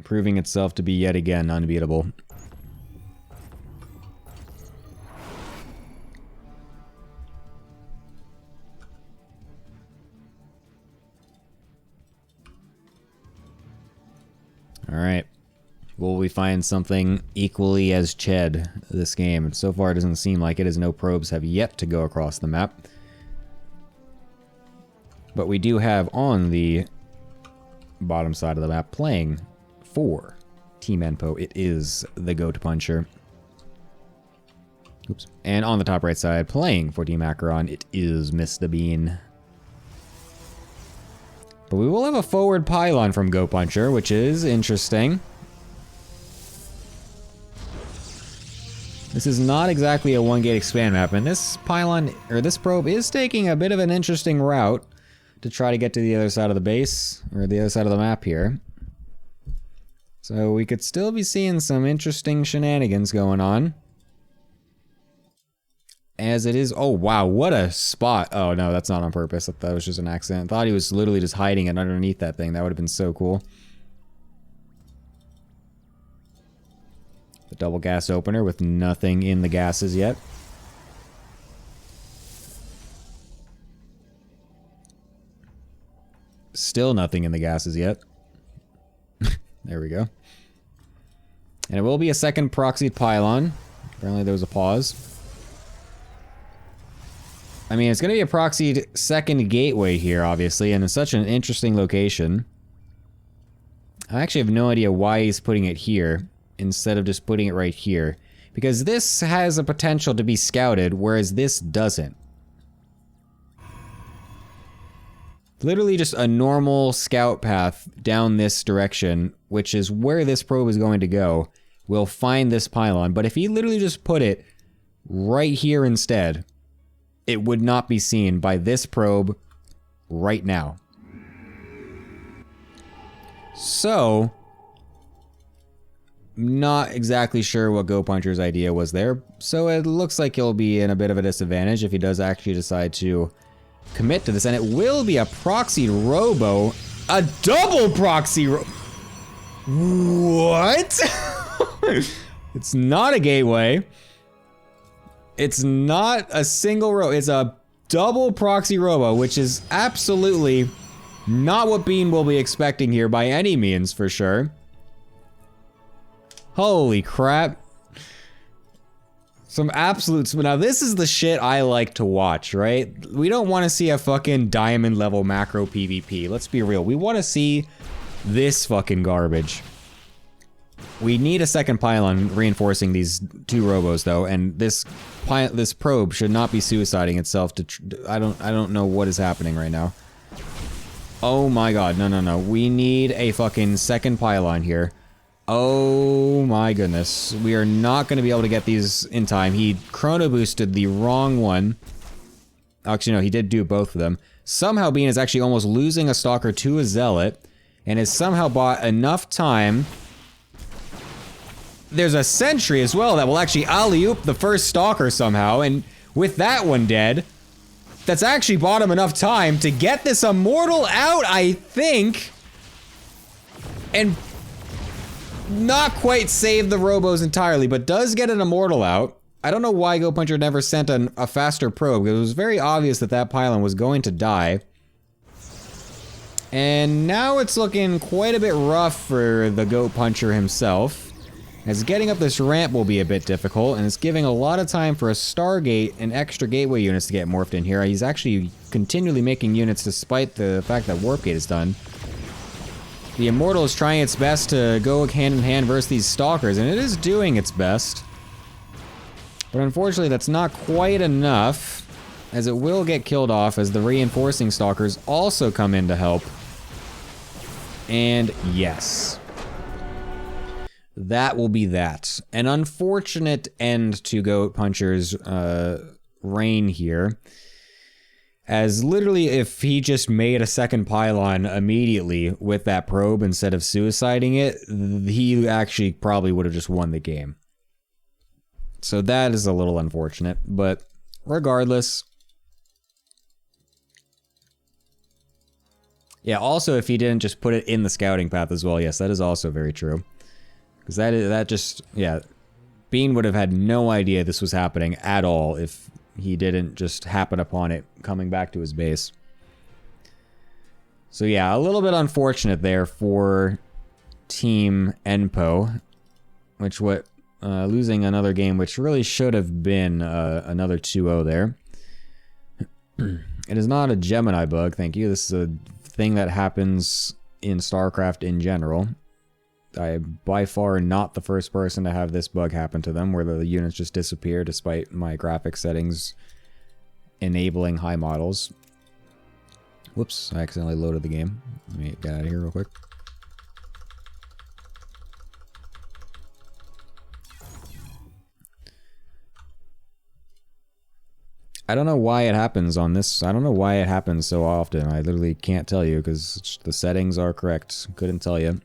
proving itself to be yet again unbeatable. Alright. Will we find something equally as Ched this game? So far it doesn't seem like it, as no probes have yet to go across the map. But we do have on the bottom side of the map playing for Team Enpo. It is the Goat Puncher. Oops. And on the top right side playing for Team Acheron, it is Mr. Bean. But we will have a forward pylon from Go Puncher, which is interesting. This is not exactly a one-gate expand map, and this pylon, or this probe, is taking a bit of an interesting route to try to get to the other side of the base, or the other side of the map here. So we could still be seeing some interesting shenanigans going on. As it is, oh wow, what a spot. Oh no, that's not on purpose. I thought it was just an accident. I thought he was literally just hiding it underneath that thing. That would have been so cool. The double gas opener with nothing in the gases yet. Still nothing in the gases yet. There we go. And it will be a second proxied pylon. Apparently there was a pause. I mean, it's going to be a proxied second gateway here, obviously, and in such an interesting location. I actually have no idea why he's putting it here instead of just putting it right here. Because this has a potential to be scouted, whereas this doesn't. Literally just a normal scout path down this direction, which is where this probe is going to go, will find this pylon. But if he literally just put it right here instead, it would not be seen by this probe right now. So, not exactly sure what Go Puncher's idea was there. So it looks like he'll be in a bit of a disadvantage if he does actually decide to commit to this. And it will be a proxy robo. A double proxy What? It's not a gateway. It's not a single row. It's a double proxy robo, which is absolutely not what Bean will be expecting here by any means, for sure. Holy crap. Some absolutes. Now, this is the shit I like to watch, right? We don't want to see a fucking diamond level macro PvP. Let's be real. We want to see this fucking garbage. We need a second pylon reinforcing these two robos, though, and this probe should not be suiciding itself to. I don't know what is happening right now. Oh my god, no. We need a fucking second pylon here. Oh my goodness. We are not going to be able to get these in time. He chrono boosted the wrong one. Actually, no, he did do both of them. Somehow Bean is actually almost losing a stalker to a zealot, and has somehow bought enough time. There's a sentry as well that will actually alley-oop the first stalker somehow, and with that one dead, that's actually bought him enough time to get this immortal out, I think, and not quite save the robos entirely, but does get an immortal out. I don't know why Go Puncher never sent a faster probe, because it was very obvious that that pylon was going to die. And now it's looking quite a bit rough for the Goat Puncher himself, as getting up this ramp will be a bit difficult, and it's giving a lot of time for a Stargate and extra gateway units to get morphed in here. He's actually continually making units despite the fact that Warp Gate is done. The Immortal is trying its best to go hand in hand versus these Stalkers, and it is doing its best. But unfortunately, that's not quite enough, as it will get killed off as the reinforcing Stalkers also come in to help. And yes. That will be that. An unfortunate end to Goat Puncher's reign here. As literally, if he just made a second pylon immediately with that probe instead of suiciding it, he actually probably would have just won the game. So that is a little unfortunate, but regardless. Yeah, also if he didn't just put it in the scouting path as well, yes, that is also very true. Because that just, yeah, Bean would have had no idea this was happening at all if he didn't just happen upon it coming back to his base. So yeah, a little bit unfortunate there for Team Enpo, which losing another game, which really should have been another 2-0 there. It is not a Gemini bug, thank you. This is a thing that happens in StarCraft in general. I am by far not the first person to have this bug happen to them, where the units just disappear despite my graphic settings enabling high models. Whoops, I accidentally loaded the game. Let me get out of here real quick. I don't know why it happens on this. I don't know why it happens so often. I literally can't tell you because the settings are correct. Couldn't tell you.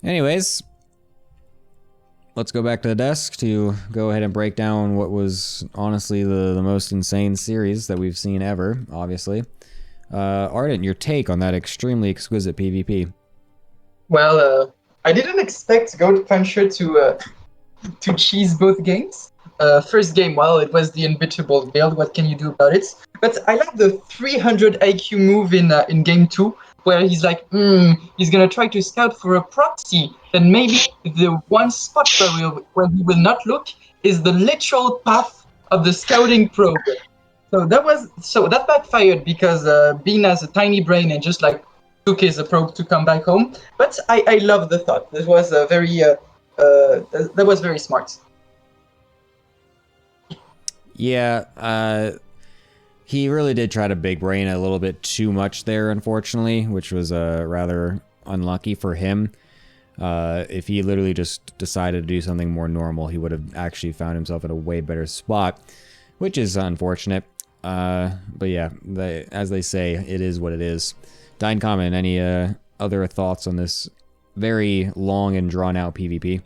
Anyways, let's go back to the desk to go ahead and break down what was honestly the most insane series that we've seen ever, obviously. Ardent, your take on that extremely exquisite PvP. Well, I didn't expect Goat Puncher to cheese both games. First game, well, it was the unbeatable build. What can you do about it? But I like the 300 IQ move in game 2, where he's like, he's gonna try to scout for a proxy. Then maybe the one spot where he will not look is the literal path of the scouting probe. So that backfired because Bean has a tiny brain and just like took his probe to come back home. But I love the thought. That was that was very smart. Yeah, he really did try to big brain a little bit too much there, unfortunately, which was rather unlucky for him. If he literally just decided to do something more normal, he would have actually found himself in a way better spot, which is unfortunate. But yeah, as they say, it is what it is. Dine Comment, any other thoughts on this very long and drawn out PvP?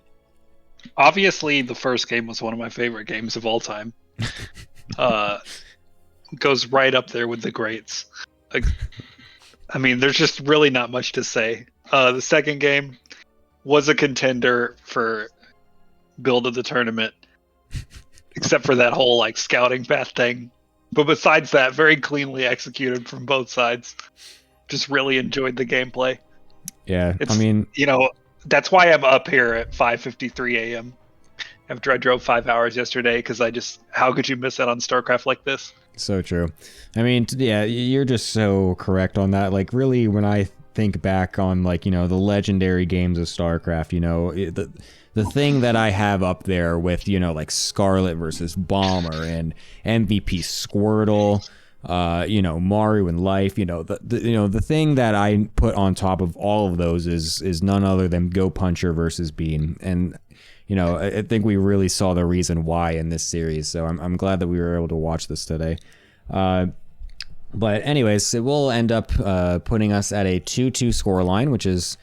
Obviously, the first game was one of my favorite games of all time. Goes right up there with the greats. I mean, there's just really not much to say. The second game was a contender for build of the tournament, except for that whole like scouting path thing. But besides that, very cleanly executed from both sides. Just really enjoyed the gameplay. Yeah, I mean, that's why I'm up here at 5:53 a.m. after I drove 5 hours yesterday, because how could you miss out on StarCraft like this? So true. I mean, yeah, you're just so correct on that. Like, really, when I think back on, like, the legendary games of StarCraft, the thing that I have up there with, like Scarlet versus Bomber and MVP Squirtle, Mario and Life, the thing that I put on top of all of those is none other than Go Puncher versus Bean. And I think we really saw the reason why in this series, so I'm glad that we were able to watch this today. But anyways, it will end up putting us at a 2-2 scoreline, which is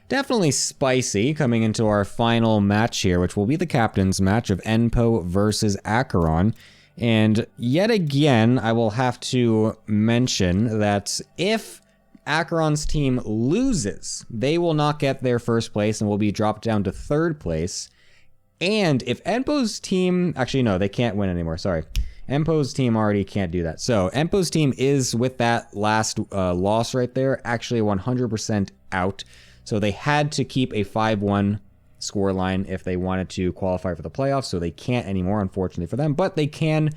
definitely spicy coming into our final match here, which will be the captain's match of Enpo versus Acheron. And yet again, I will have to mention that if Acheron's team loses, they will not get their first place and will be dropped down to third place. And if Enpo's team... Actually, no, they can't win anymore. Sorry. Enpo's team already can't do that. So, Enpo's team is, with that last loss right there, actually 100% out. So, they had to keep a 5-1 scoreline if they wanted to qualify for the playoffs. So, they can't anymore, unfortunately for them. But they can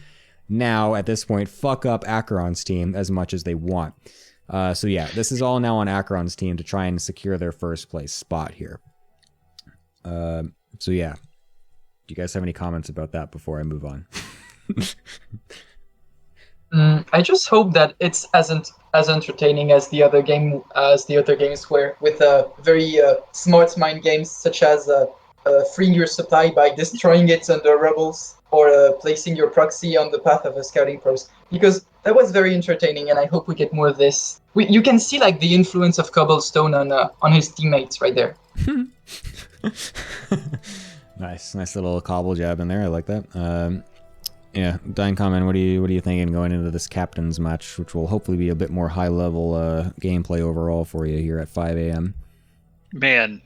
now, at this point, fuck up Acheron's team as much as they want. So, yeah, this is all now on Acheron's team to try and secure their first place spot here. So, yeah. Do you guys have any comments about that before I move on? I just hope that it's as entertaining as the other games were, with very smart mind games such as freeing your supply by destroying it under rebels, or placing your proxy on the path of a scouting post, because that was very entertaining, and I hope we get more of this. You can see like the influence of Cobblestone on his teammates right there. Nice little cobble jab in there. I like that. Yeah, Dine Comment, what are you thinking going into this captain's match, which will hopefully be a bit more high level gameplay overall for you here at 5 a.m. Man,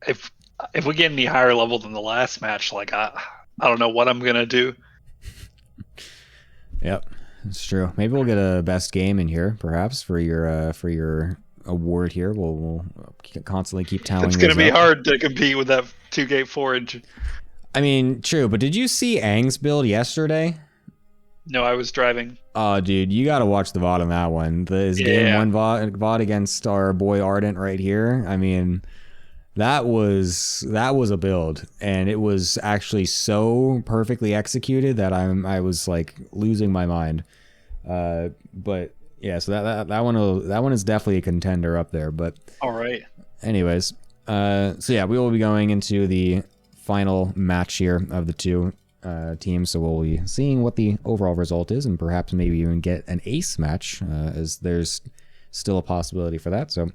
if we get any higher level than the last match, like I don't know what I'm gonna do. Yep, it's true. Maybe we'll get a best game in here, perhaps, for your award here. We'll constantly keep tallying. It's gonna be hard to compete with that 2-gate forage. I mean, true, but did you see Aang's build yesterday? No, I was driving. Oh, dude, you gotta watch the VOD on that one. His game 1 VOD against our boy Ardent right here. I mean, that was a build, and it was actually so perfectly executed that I was like losing my mind. But yeah, so that one is definitely a contender up there. But all right. Anyways, so yeah, we will be going into the final match here of the two teams, so we'll be seeing what the overall result is, and perhaps maybe even get an ace match, as there's still a possibility for that. So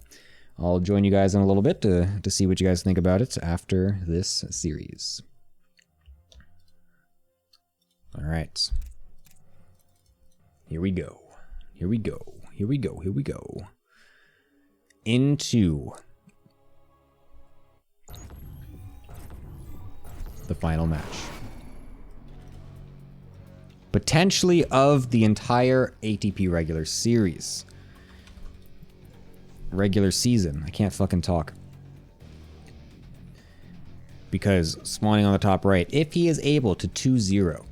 I'll join you guys in a little bit to see what you guys think about it after this series. All right, here we go into the final match, potentially of the entire ATP regular series. Regular season. I can't fucking talk. Because spawning on the top right, if he is able to 2-0,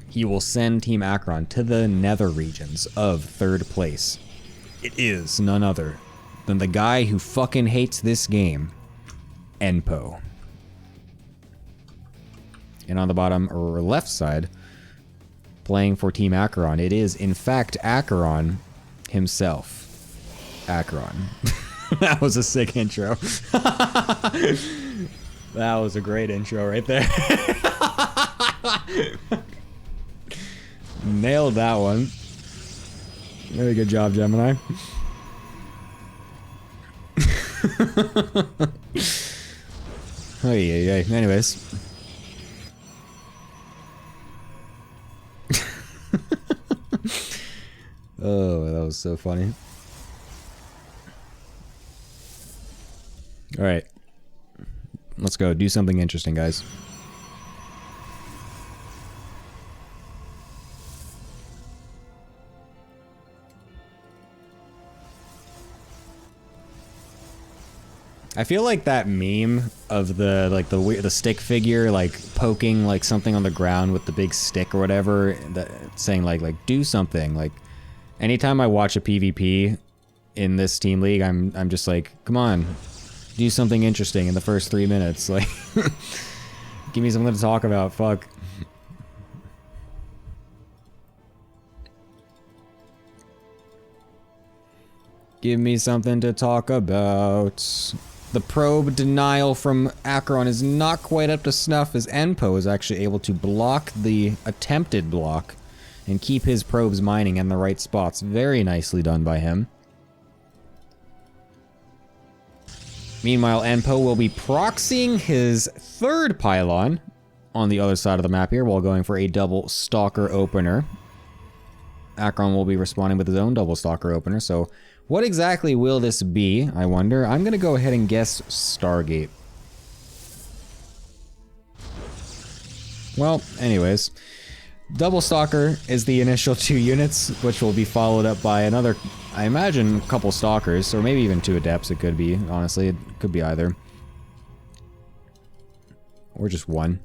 he will send Team Acheron to the nether regions of third place. It is none other than the guy who fucking hates this game, Enpo. And on the bottom or left side, playing for Team Acheron, it is in fact Acheron himself. Acheron. That was a sick intro. That was a great intro right there. Nailed that one. Very good job, Gemini. Hey. Anyways. Oh, that was so funny. Alright. Let's go. Do something interesting, guys. I feel like that meme of the stick figure like poking like something on the ground with the big stick or whatever, that saying like do something. Like anytime I watch a PvP in this team league, I'm just like, come on, do something interesting in the first 3 minutes. Like give me something to talk about. Fuck. Give me something to talk about. The probe denial from Acheron is not quite up to snuff, as Enpo is actually able to block the attempted block and keep his probes mining in the right spots. Very nicely done by him. Meanwhile, Enpo will be proxying his third pylon on the other side of the map here while going for a double stalker opener. Acheron will be responding with his own double stalker opener, so what exactly will this be, I wonder? I'm gonna go ahead and guess Stargate. Well, anyways. Double Stalker is the initial 2 units, which will be followed up by another, I imagine, a couple Stalkers, or maybe even 2 Adepts, it could be, honestly. It could be either. Or just 1.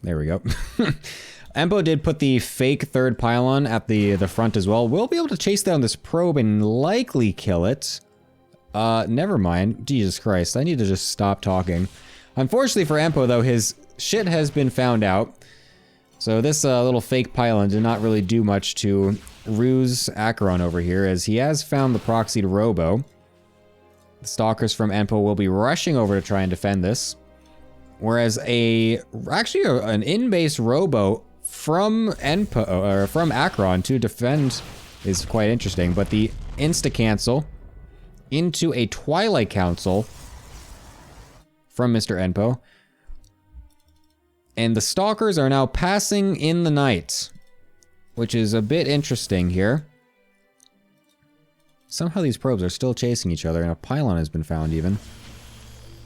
There we go. Enpo did put the fake third pylon at the front as well. We'll be able to chase down this probe and likely kill it. Never mind. Jesus Christ, I need to just stop talking. Unfortunately for Enpo, though, his shit has been found out. So this little fake pylon did not really do much to ruse Acheron over here, as he has found the proxied Robo. The Stalkers from Enpo will be rushing over to try and defend this. Whereas an in-base Robo from Enpo, or from Acheron to defend is quite interesting, but the insta-cancel into a Twilight Council from Mr. Enpo. And the Stalkers are now passing in the night, which is a bit interesting here. Somehow these probes are still chasing each other, and a pylon has been found even.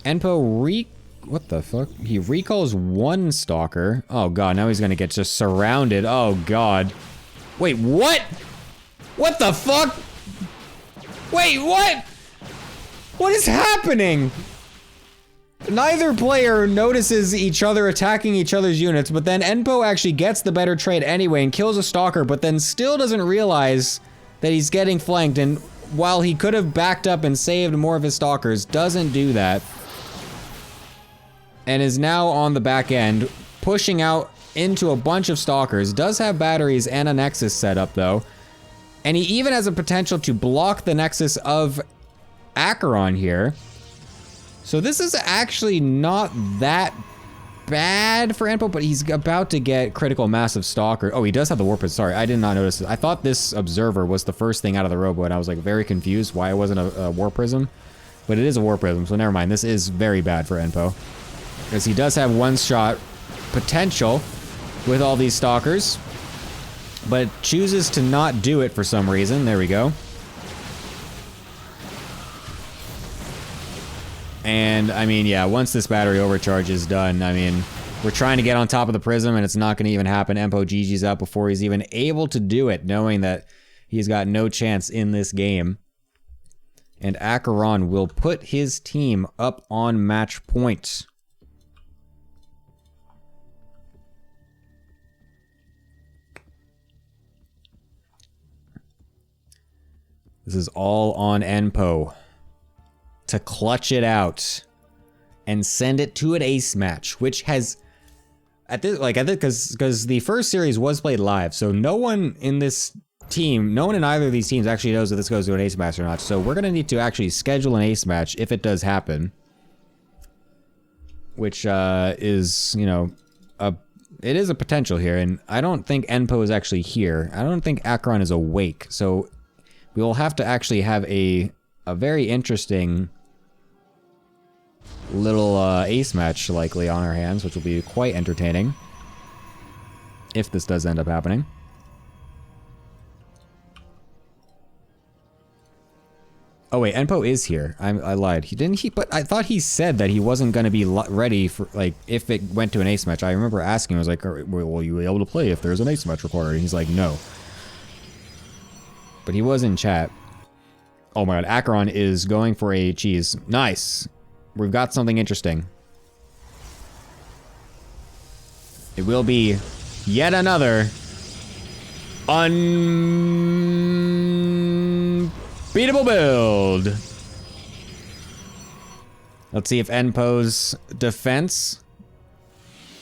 Enpo what the fuck? He recalls 1 Stalker. Oh god, now he's gonna get just surrounded. Oh god. Wait, what? What the fuck? Wait, what? What is happening? Neither player notices each other attacking each other's units, but then Enpo actually gets the better trade anyway and kills a Stalker, but then still doesn't realize that he's getting flanked, and while he could have backed up and saved more of his Stalkers, doesn't do that. And is now on the back end, pushing out into a bunch of Stalkers. Does have batteries and a Nexus set up, though. And he even has a potential to block the Nexus of Acheron here. So this is actually not that bad for Enpo, but he's about to get critical mass of Stalker. Oh, he does have the Warp Prism. Sorry, I did not notice it. I thought this Observer was the first thing out of the Robo, and I was like very confused why it wasn't a Warp Prism. But it is a Warp Prism, so never mind. This is very bad for Enpo, because he does have 1-shot potential with all these Stalkers, but chooses to not do it for some reason. There we go. And, I mean, yeah, once this battery overcharge is done, I mean, we're trying to get on top of the Prism, and it's not going to even happen. Enpo GG's out before he's even able to do it, knowing that he's got no chance in this game. And Acheron will put his team up on match point. This is all on Enpo to clutch it out and send it to an ace match, which has at this because the first series was played live, so no one in this team, no one in either of these teams actually knows if this goes to an ace match or not. So we're gonna need to actually schedule an ace match if it does happen, which is, you know, it is a potential here, and I don't think Enpo is actually here. I don't think Acheron is awake, so we will have to actually have a very interesting little ace match likely on our hands, which will be quite entertaining if this does end up happening. Oh wait, Enpo is here. I lied. But I thought he said that he wasn't going to be ready for, like, if it went to an ace match. I remember asking him, I was like, will you be able to play if there's an ace match recorded? And he's like, no. But he was in chat. Oh my god, Acheron is going for a cheese. Nice. We've got something interesting. It will be yet another unbeatable build. Let's see if Enpo's defense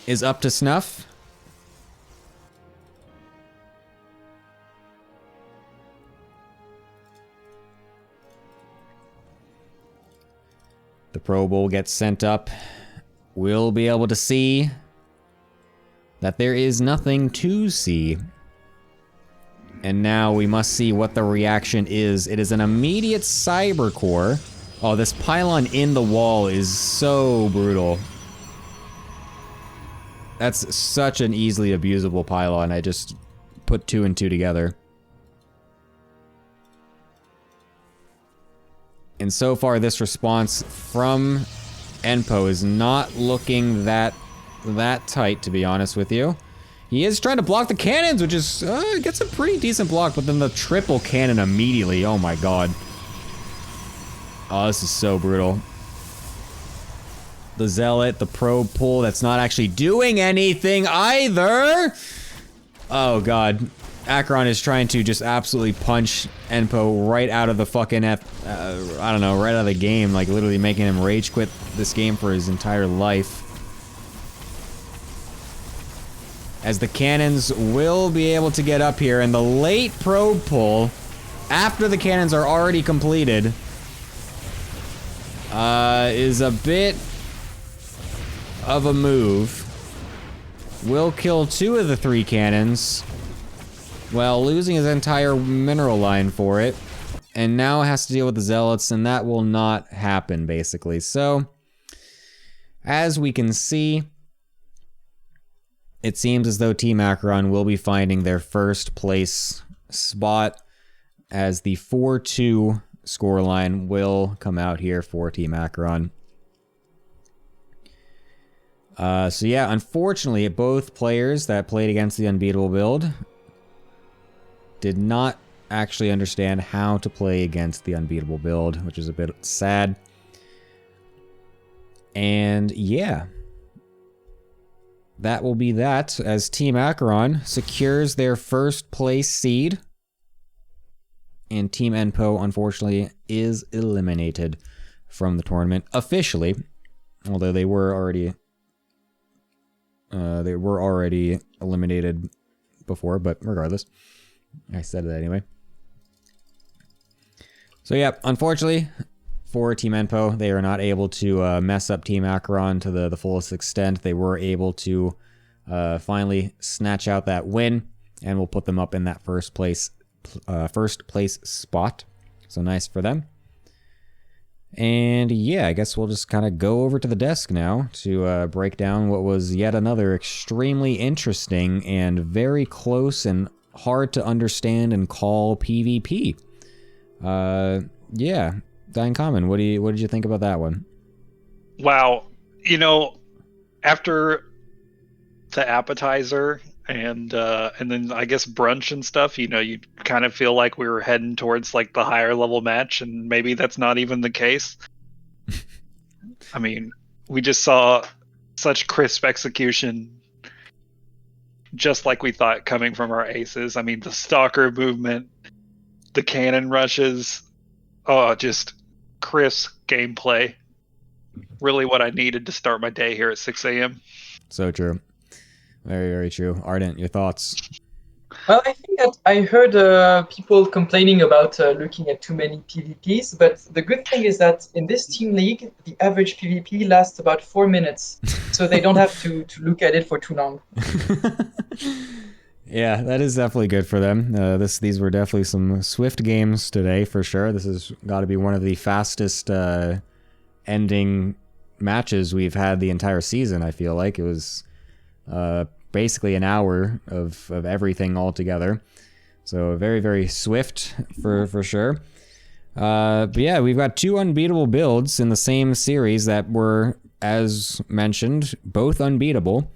is up to snuff. The probe will get sent up. We'll be able to see that there is nothing to see. And now we must see what the reaction is. It is an immediate cyber core. Oh, this pylon in the wall is so brutal. That's such an easily abusable pylon. I just put 2 and 2 together. And so far, this response from Enpo is not looking that tight, to be honest with you. He is trying to block the cannons, which is, gets a pretty decent block, but then the triple cannon immediately. Oh my god. Oh, this is so brutal. The Zealot, the probe pull, that's not actually doing anything either! Oh god. Acheron is trying to just absolutely punch Enpo right out of the fucking I don't know, right out of the game, like literally making him rage quit this game for his entire life. As the cannons will be able to get up here, and the late probe pull, after the cannons are already completed, is a bit of a move. Will kill 2 of the 3 cannons, while losing his entire mineral line for it, and now has to deal with the Zealots, and that will not happen, basically. So, as we can see, it seems as though Team Acheron will be finding their first place spot, as the 4-2 scoreline will come out here for Team Acheron. So yeah, unfortunately, both players that played against the unbeatable build did not actually understand how to play against the unbeatable build, which is a bit sad. And yeah, that will be that, as Team Acheron secures their first place seed, and Team Enpo, unfortunately, is eliminated from the tournament officially, although they were already eliminated before, but regardless, I said it anyway. So yeah, unfortunately for Team Enpo, they are not able to mess up Team Acheron to the fullest extent. They were able to finally snatch out that win, and we'll put them up in that first place spot. So nice for them. And yeah, I guess we'll just kind of go over to the desk now to break down what was yet another extremely interesting and very close and hard to understand and call PvP. Yeah, Dying Common, what did you think about that one? Wow, you know, after the appetizer and then I guess brunch and stuff, you know, you kind of feel like we were heading towards like the higher level match, and maybe that's not even the case. I mean, we just saw such crisp execution, just like we thought, coming from our aces. I mean, the stalker movement, the cannon rushes. Oh, just crisp gameplay. Really what I needed to start my day here at 6 a.m. So true. Very, very true. Ardent, your thoughts? Well, I think that I heard people complaining about looking at too many PvPs, but the good thing is that in this team league, the average PvP lasts about 4 minutes, so they don't have to look at it for too long. Yeah, that is definitely good for them. These were definitely some swift games today, for sure. This has got to be one of the fastest ending matches we've had the entire season, I feel like. It was basically an hour of everything all together. So very, very swift for sure. But yeah, we've got 2 unbeatable builds in the same series that were, as mentioned, both unbeatable.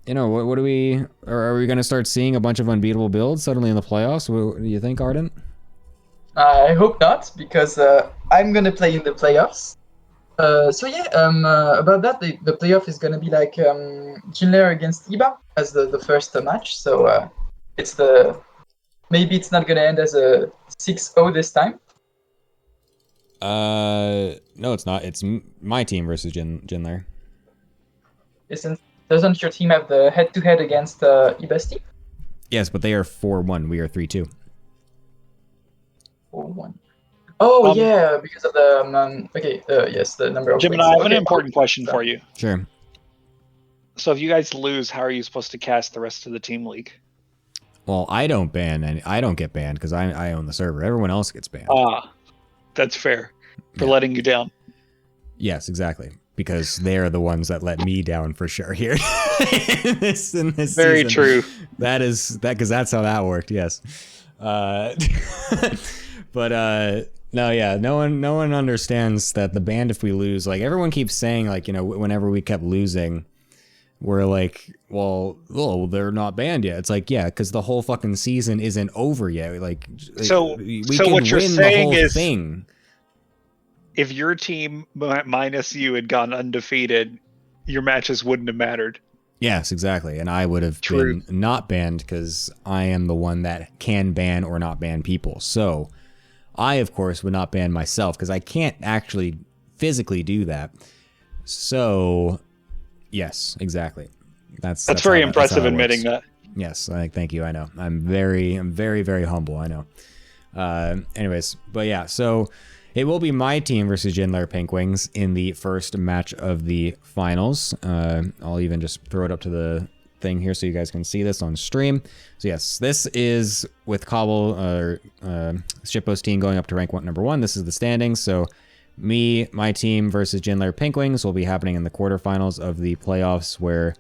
You know, what do we... Are we going to start seeing a bunch of unbeatable builds suddenly in the playoffs? What do you think, Ardent? I hope not, because I'm going to play in the playoffs. So yeah, about that, the playoff is going to be like Jinler against Iba as the first match. So it's maybe it's not going to end as a 6-0 this time. No, it's not. It's my team versus Jinler. Doesn't your team have the head-to-head against Iba's team? Yes, but they are 4-1. We are 3-2. 4-1. Oh yeah, because of the yes, the number of Jim and wins. I have an important question for you. Sure. So if you guys lose, how are you supposed to cast the rest of the team league? Well, I don't ban, and I don't get banned because I own the server. Everyone else gets banned. Ah, that's fair for letting you down. Yes, exactly. Because they're the ones that let me down for sure here. in this Very season. true. That is that because that's how that worked. Yes. But no, yeah, no one understands that the band, if we lose, like everyone keeps saying, like, you know, whenever we kept losing, we're like, well, they're not banned yet. It's like, yeah, because the whole fucking season isn't over yet. Like, So we so can what you're win saying the whole is, thing. if your team minus you had gone undefeated, your matches wouldn't have mattered. Yes, exactly. And I would have True. been not banned because I am the one that can ban or not ban people. So I, of course, would not ban myself because I can't actually physically do that. So, yes, exactly. That's very how impressive it admitting works. that. Yes, thank you. I know. I'm very, very humble. I know. Anyways, but yeah, so it will be my team versus Jinler Pinkwings in the first match of the finals. I'll even just throw it up to the thing here so you guys can see this on stream. So yes, this is with Cobble Shippo's team going up to rank number 1. This is the standings. So my team versus Jinler Pinkwings will be happening in the quarterfinals of the playoffs, where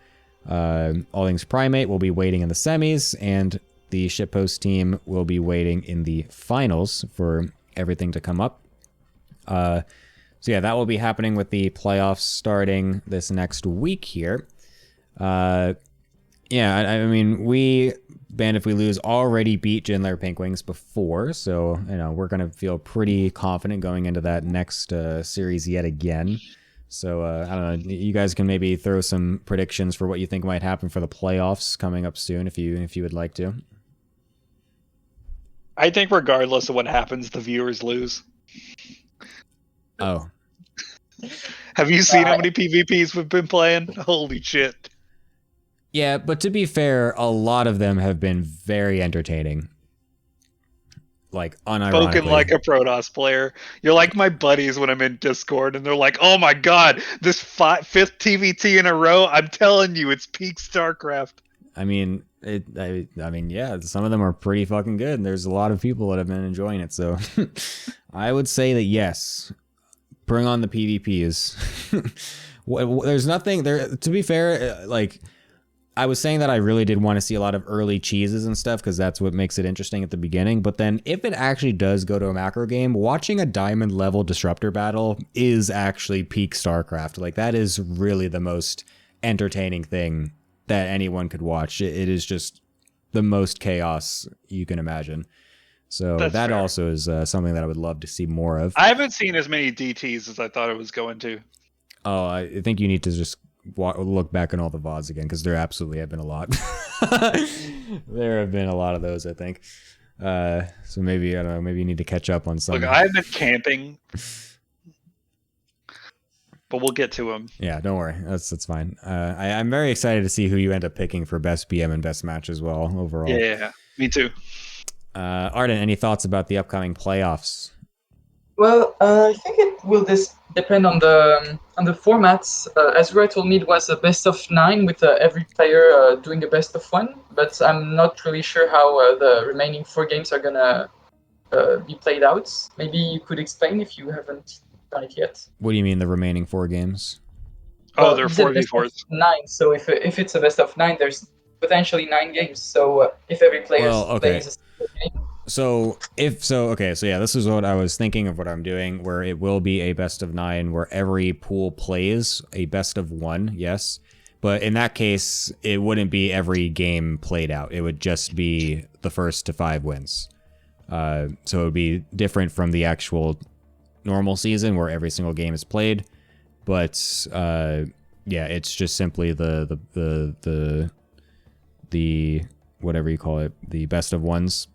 All Things Primate will be waiting in the semis, and the Shitpost team will be waiting in the finals for everything to come up. So yeah, that will be happening with the playoffs starting this next week here. Yeah, I mean, we, Band If We Lose, already beat Jinler Pinkwings before, so, you know, we're going to feel pretty confident going into that next series yet again. So, I don't know, you guys can maybe throw some predictions for what you think might happen for the playoffs coming up soon, if you would like to. I think regardless of what happens, the viewers lose. Oh. Have you seen how many PvPs we've been playing? Holy shit. Yeah, but to be fair, a lot of them have been very entertaining. Like, unironically. Spoken like a Protoss player. You're like my buddies when I'm in Discord, and they're like, oh my god, this 5th TVT in a row, I'm telling you, it's peak StarCraft. I mean, I mean, yeah, some of them are pretty fucking good, and there's a lot of people that have been enjoying it, so I would say that yes, bring on the PvPs. There's nothing there, to be fair, like, I was saying that I really did want to see a lot of early cheeses and stuff because that's what makes it interesting at the beginning. But then if it actually does go to a macro game, watching a diamond level disruptor battle is actually peak StarCraft. Like, that is really the most entertaining thing that anyone could watch. It is just the most chaos you can imagine. So That's that fair. also is something that I would love to see more of. I haven't seen as many DTs as I thought it was going to. Oh, I think you need to just look back on all the VODs again, because there absolutely have been a lot. There have been a lot of those, I think. So maybe I don't know. Maybe you need to catch up on some. Look, I've been camping, but we'll get to him. Yeah, don't worry. That's fine. I'm very excited to see who you end up picking for best BM and best match as well overall. Yeah, me too. Arden, any thoughts about the upcoming playoffs? Well, I think it will depend on the formats. As Roy told me, it was a best of 9 with every player doing a best of 1. But I'm not really sure how the remaining 4 games are gonna be played out. Maybe you could explain if you haven't done it yet. What do you mean the remaining 4 games? Oh, they're you said best 4v4s. of 9. So if it's a best of 9, there's potentially 9 games. So if every player plays a single game. So yeah, this is what I was thinking of what I'm doing, where it will be a best of 9 where every pool plays a best of 1, yes. But in that case, it wouldn't be every game played out. It would just be the first to 5 wins. So it would be different from the actual normal season where every single game is played. But yeah, it's just simply the whatever you call it, the best of 1s.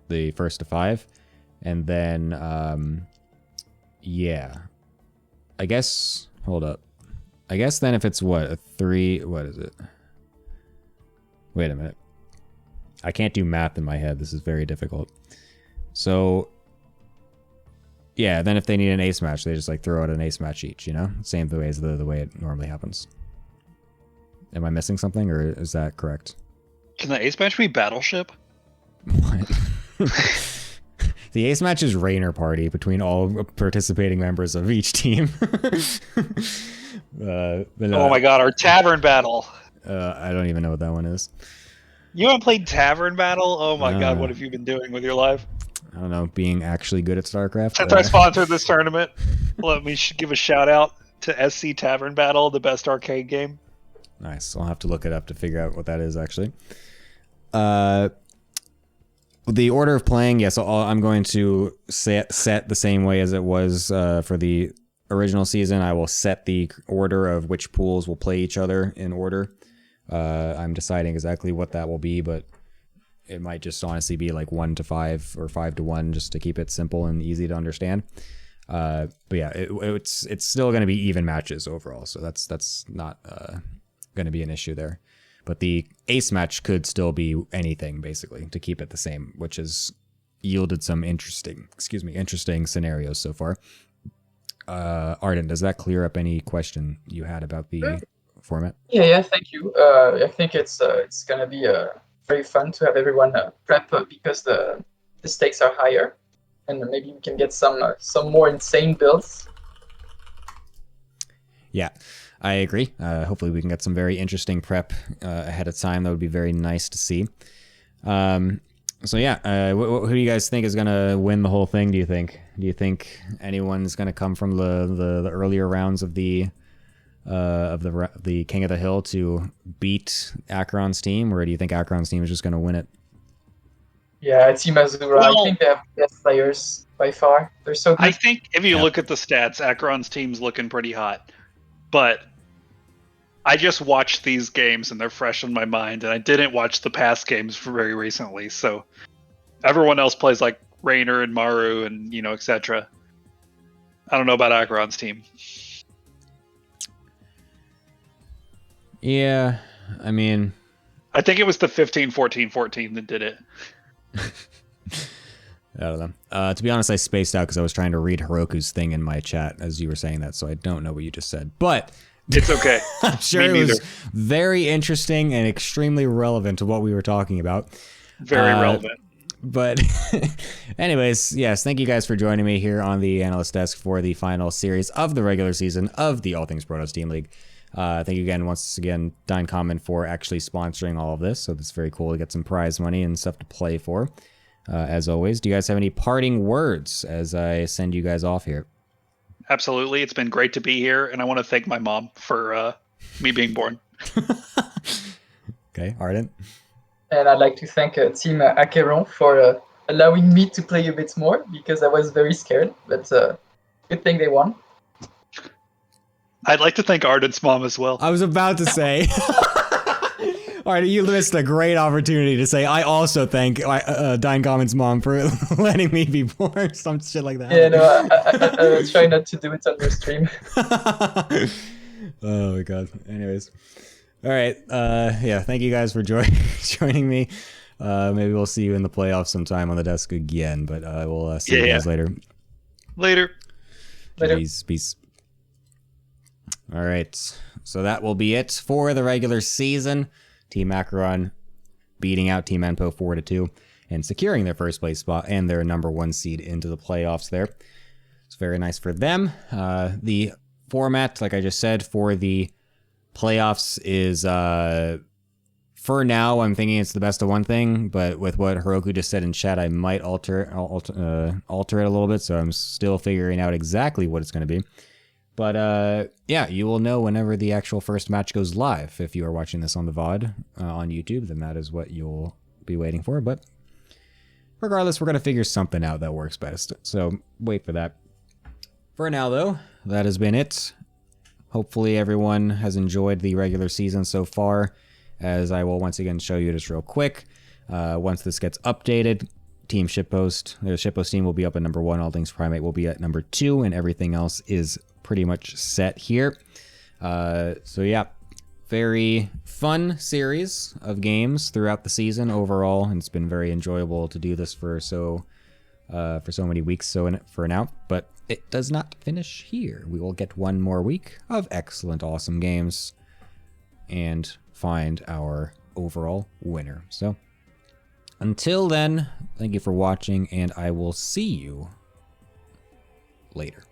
The first to 5, and then yeah, I guess hold up, I guess then if it's a 3, what is it? Wait a minute, I can't do math in my head. This is very difficult. So yeah, then if they need an ace match, they just like throw out an ace match each, you know, same the way as the way it normally happens. Am I missing something, or is that correct? Can the ace match be Battleship? What? The ace match is Rainer Party between all participating members of each team. Oh my god, our Tavern Battle. I don't even know what that one is. You haven't played Tavern Battle? Oh my god, what have you been doing with your life? I don't know, being actually good at StarCraft. Since I sponsored this tournament, let me give a shout out to SC Tavern Battle, the best arcade game. Nice. I'll have to look it up to figure out what that is actually. The order of playing, yes, I'm going to set the same way as it was for the original season. I will set the order of which pools will play each other in order. I'm deciding exactly what that will be, but it might just honestly be like 1 to 5 or 5 to 1, just to keep it simple and easy to understand. But yeah, it's still going to be even matches overall, so that's not going to be an issue there. But the ace match could still be anything, basically, to keep it the same, which has yielded some interesting scenarios so far. Arden, does that clear up any question you had about the format? Yeah, thank you. I think it's gonna be very fun to have everyone prep because the stakes are higher, and maybe we can get some more insane builds. Yeah. I agree. Hopefully we can get some very interesting prep ahead of time. That would be very nice to see. So yeah, who do you guys think is gonna win the whole thing? Do you think anyone's gonna come from the earlier rounds of the King of the Hill to beat Acheron's team, or do you think Acheron's team is just gonna win it? Yeah, Team Azura. Well, I think they have the best players by far. They're so good. I think if you look at the stats, Acheron's team's looking pretty hot. But I just watched these games and they're fresh in my mind, and I didn't watch the past games very recently. So everyone else plays like Rainer and Maru and etc. I don't know about Acheron's team. Yeah, I mean, I think it was the 15-14-14 that did it. I don't know. To be honest, I spaced out because I was trying to read Heroku's thing in my chat as you were saying that, so I don't know what you just said. But it's okay. I'm sure it was very interesting and extremely relevant to what we were talking about. Very relevant. But anyways, yes, thank you guys for joining me here on the Analyst Desk for the final series of the regular season of the All Things Protoss Team League. Thank you again, once again, Dine Common, for actually sponsoring all of this. So it's very cool to get some prize money and stuff to play for. As always, do you guys have any parting words as I send you guys off here? Absolutely. It's been great to be here, and I want to thank my mom for me being born. Okay, Arden. And I'd like to thank Team Acheron for allowing me to play a bit more, because I was very scared, but good thing they won. I'd like to thank Arden's mom as well. I was about to say. All right, you missed a great opportunity to say, I also thank Dying Comment's mom for letting me be born, some shit like that. Yeah, no, I try not to do it on your stream. Oh my god. Anyways. All right. Yeah, thank you guys for joining me. Maybe we'll see you in the playoffs sometime on the desk again, but we'll see you guys later. Later. Peace. All right. So that will be it for the regular season. Team Acheron beating out Team Enpo 4-2 and securing their first place spot and their #1 seed into the playoffs there. It's very nice for them. The format, like I just said, for the playoffs is, for now, I'm thinking it's the best of one thing, but with what Heroku just said in chat, I might alter it a little bit, so I'm still figuring out exactly what it's going to be. But yeah, you will know whenever the actual first match goes live. If you are watching this on the VOD on YouTube, then that is what you'll be waiting for. But regardless, we're going to figure something out that works best. So wait for that. For now, though, that has been it. Hopefully everyone has enjoyed the regular season so far, as I will once again show you just real quick. Once this gets updated, Team Shitpost, the Shitpost team will be up at #1, All Things Primate will be at #2, and everything else is pretty much set here. So yeah, very fun series of games throughout the season overall, and it's been very enjoyable to do this for so many weeks for now. But it does not finish here. We will get one more week of excellent, awesome games and find our overall winner. So until then, thank you for watching, and I will see you later.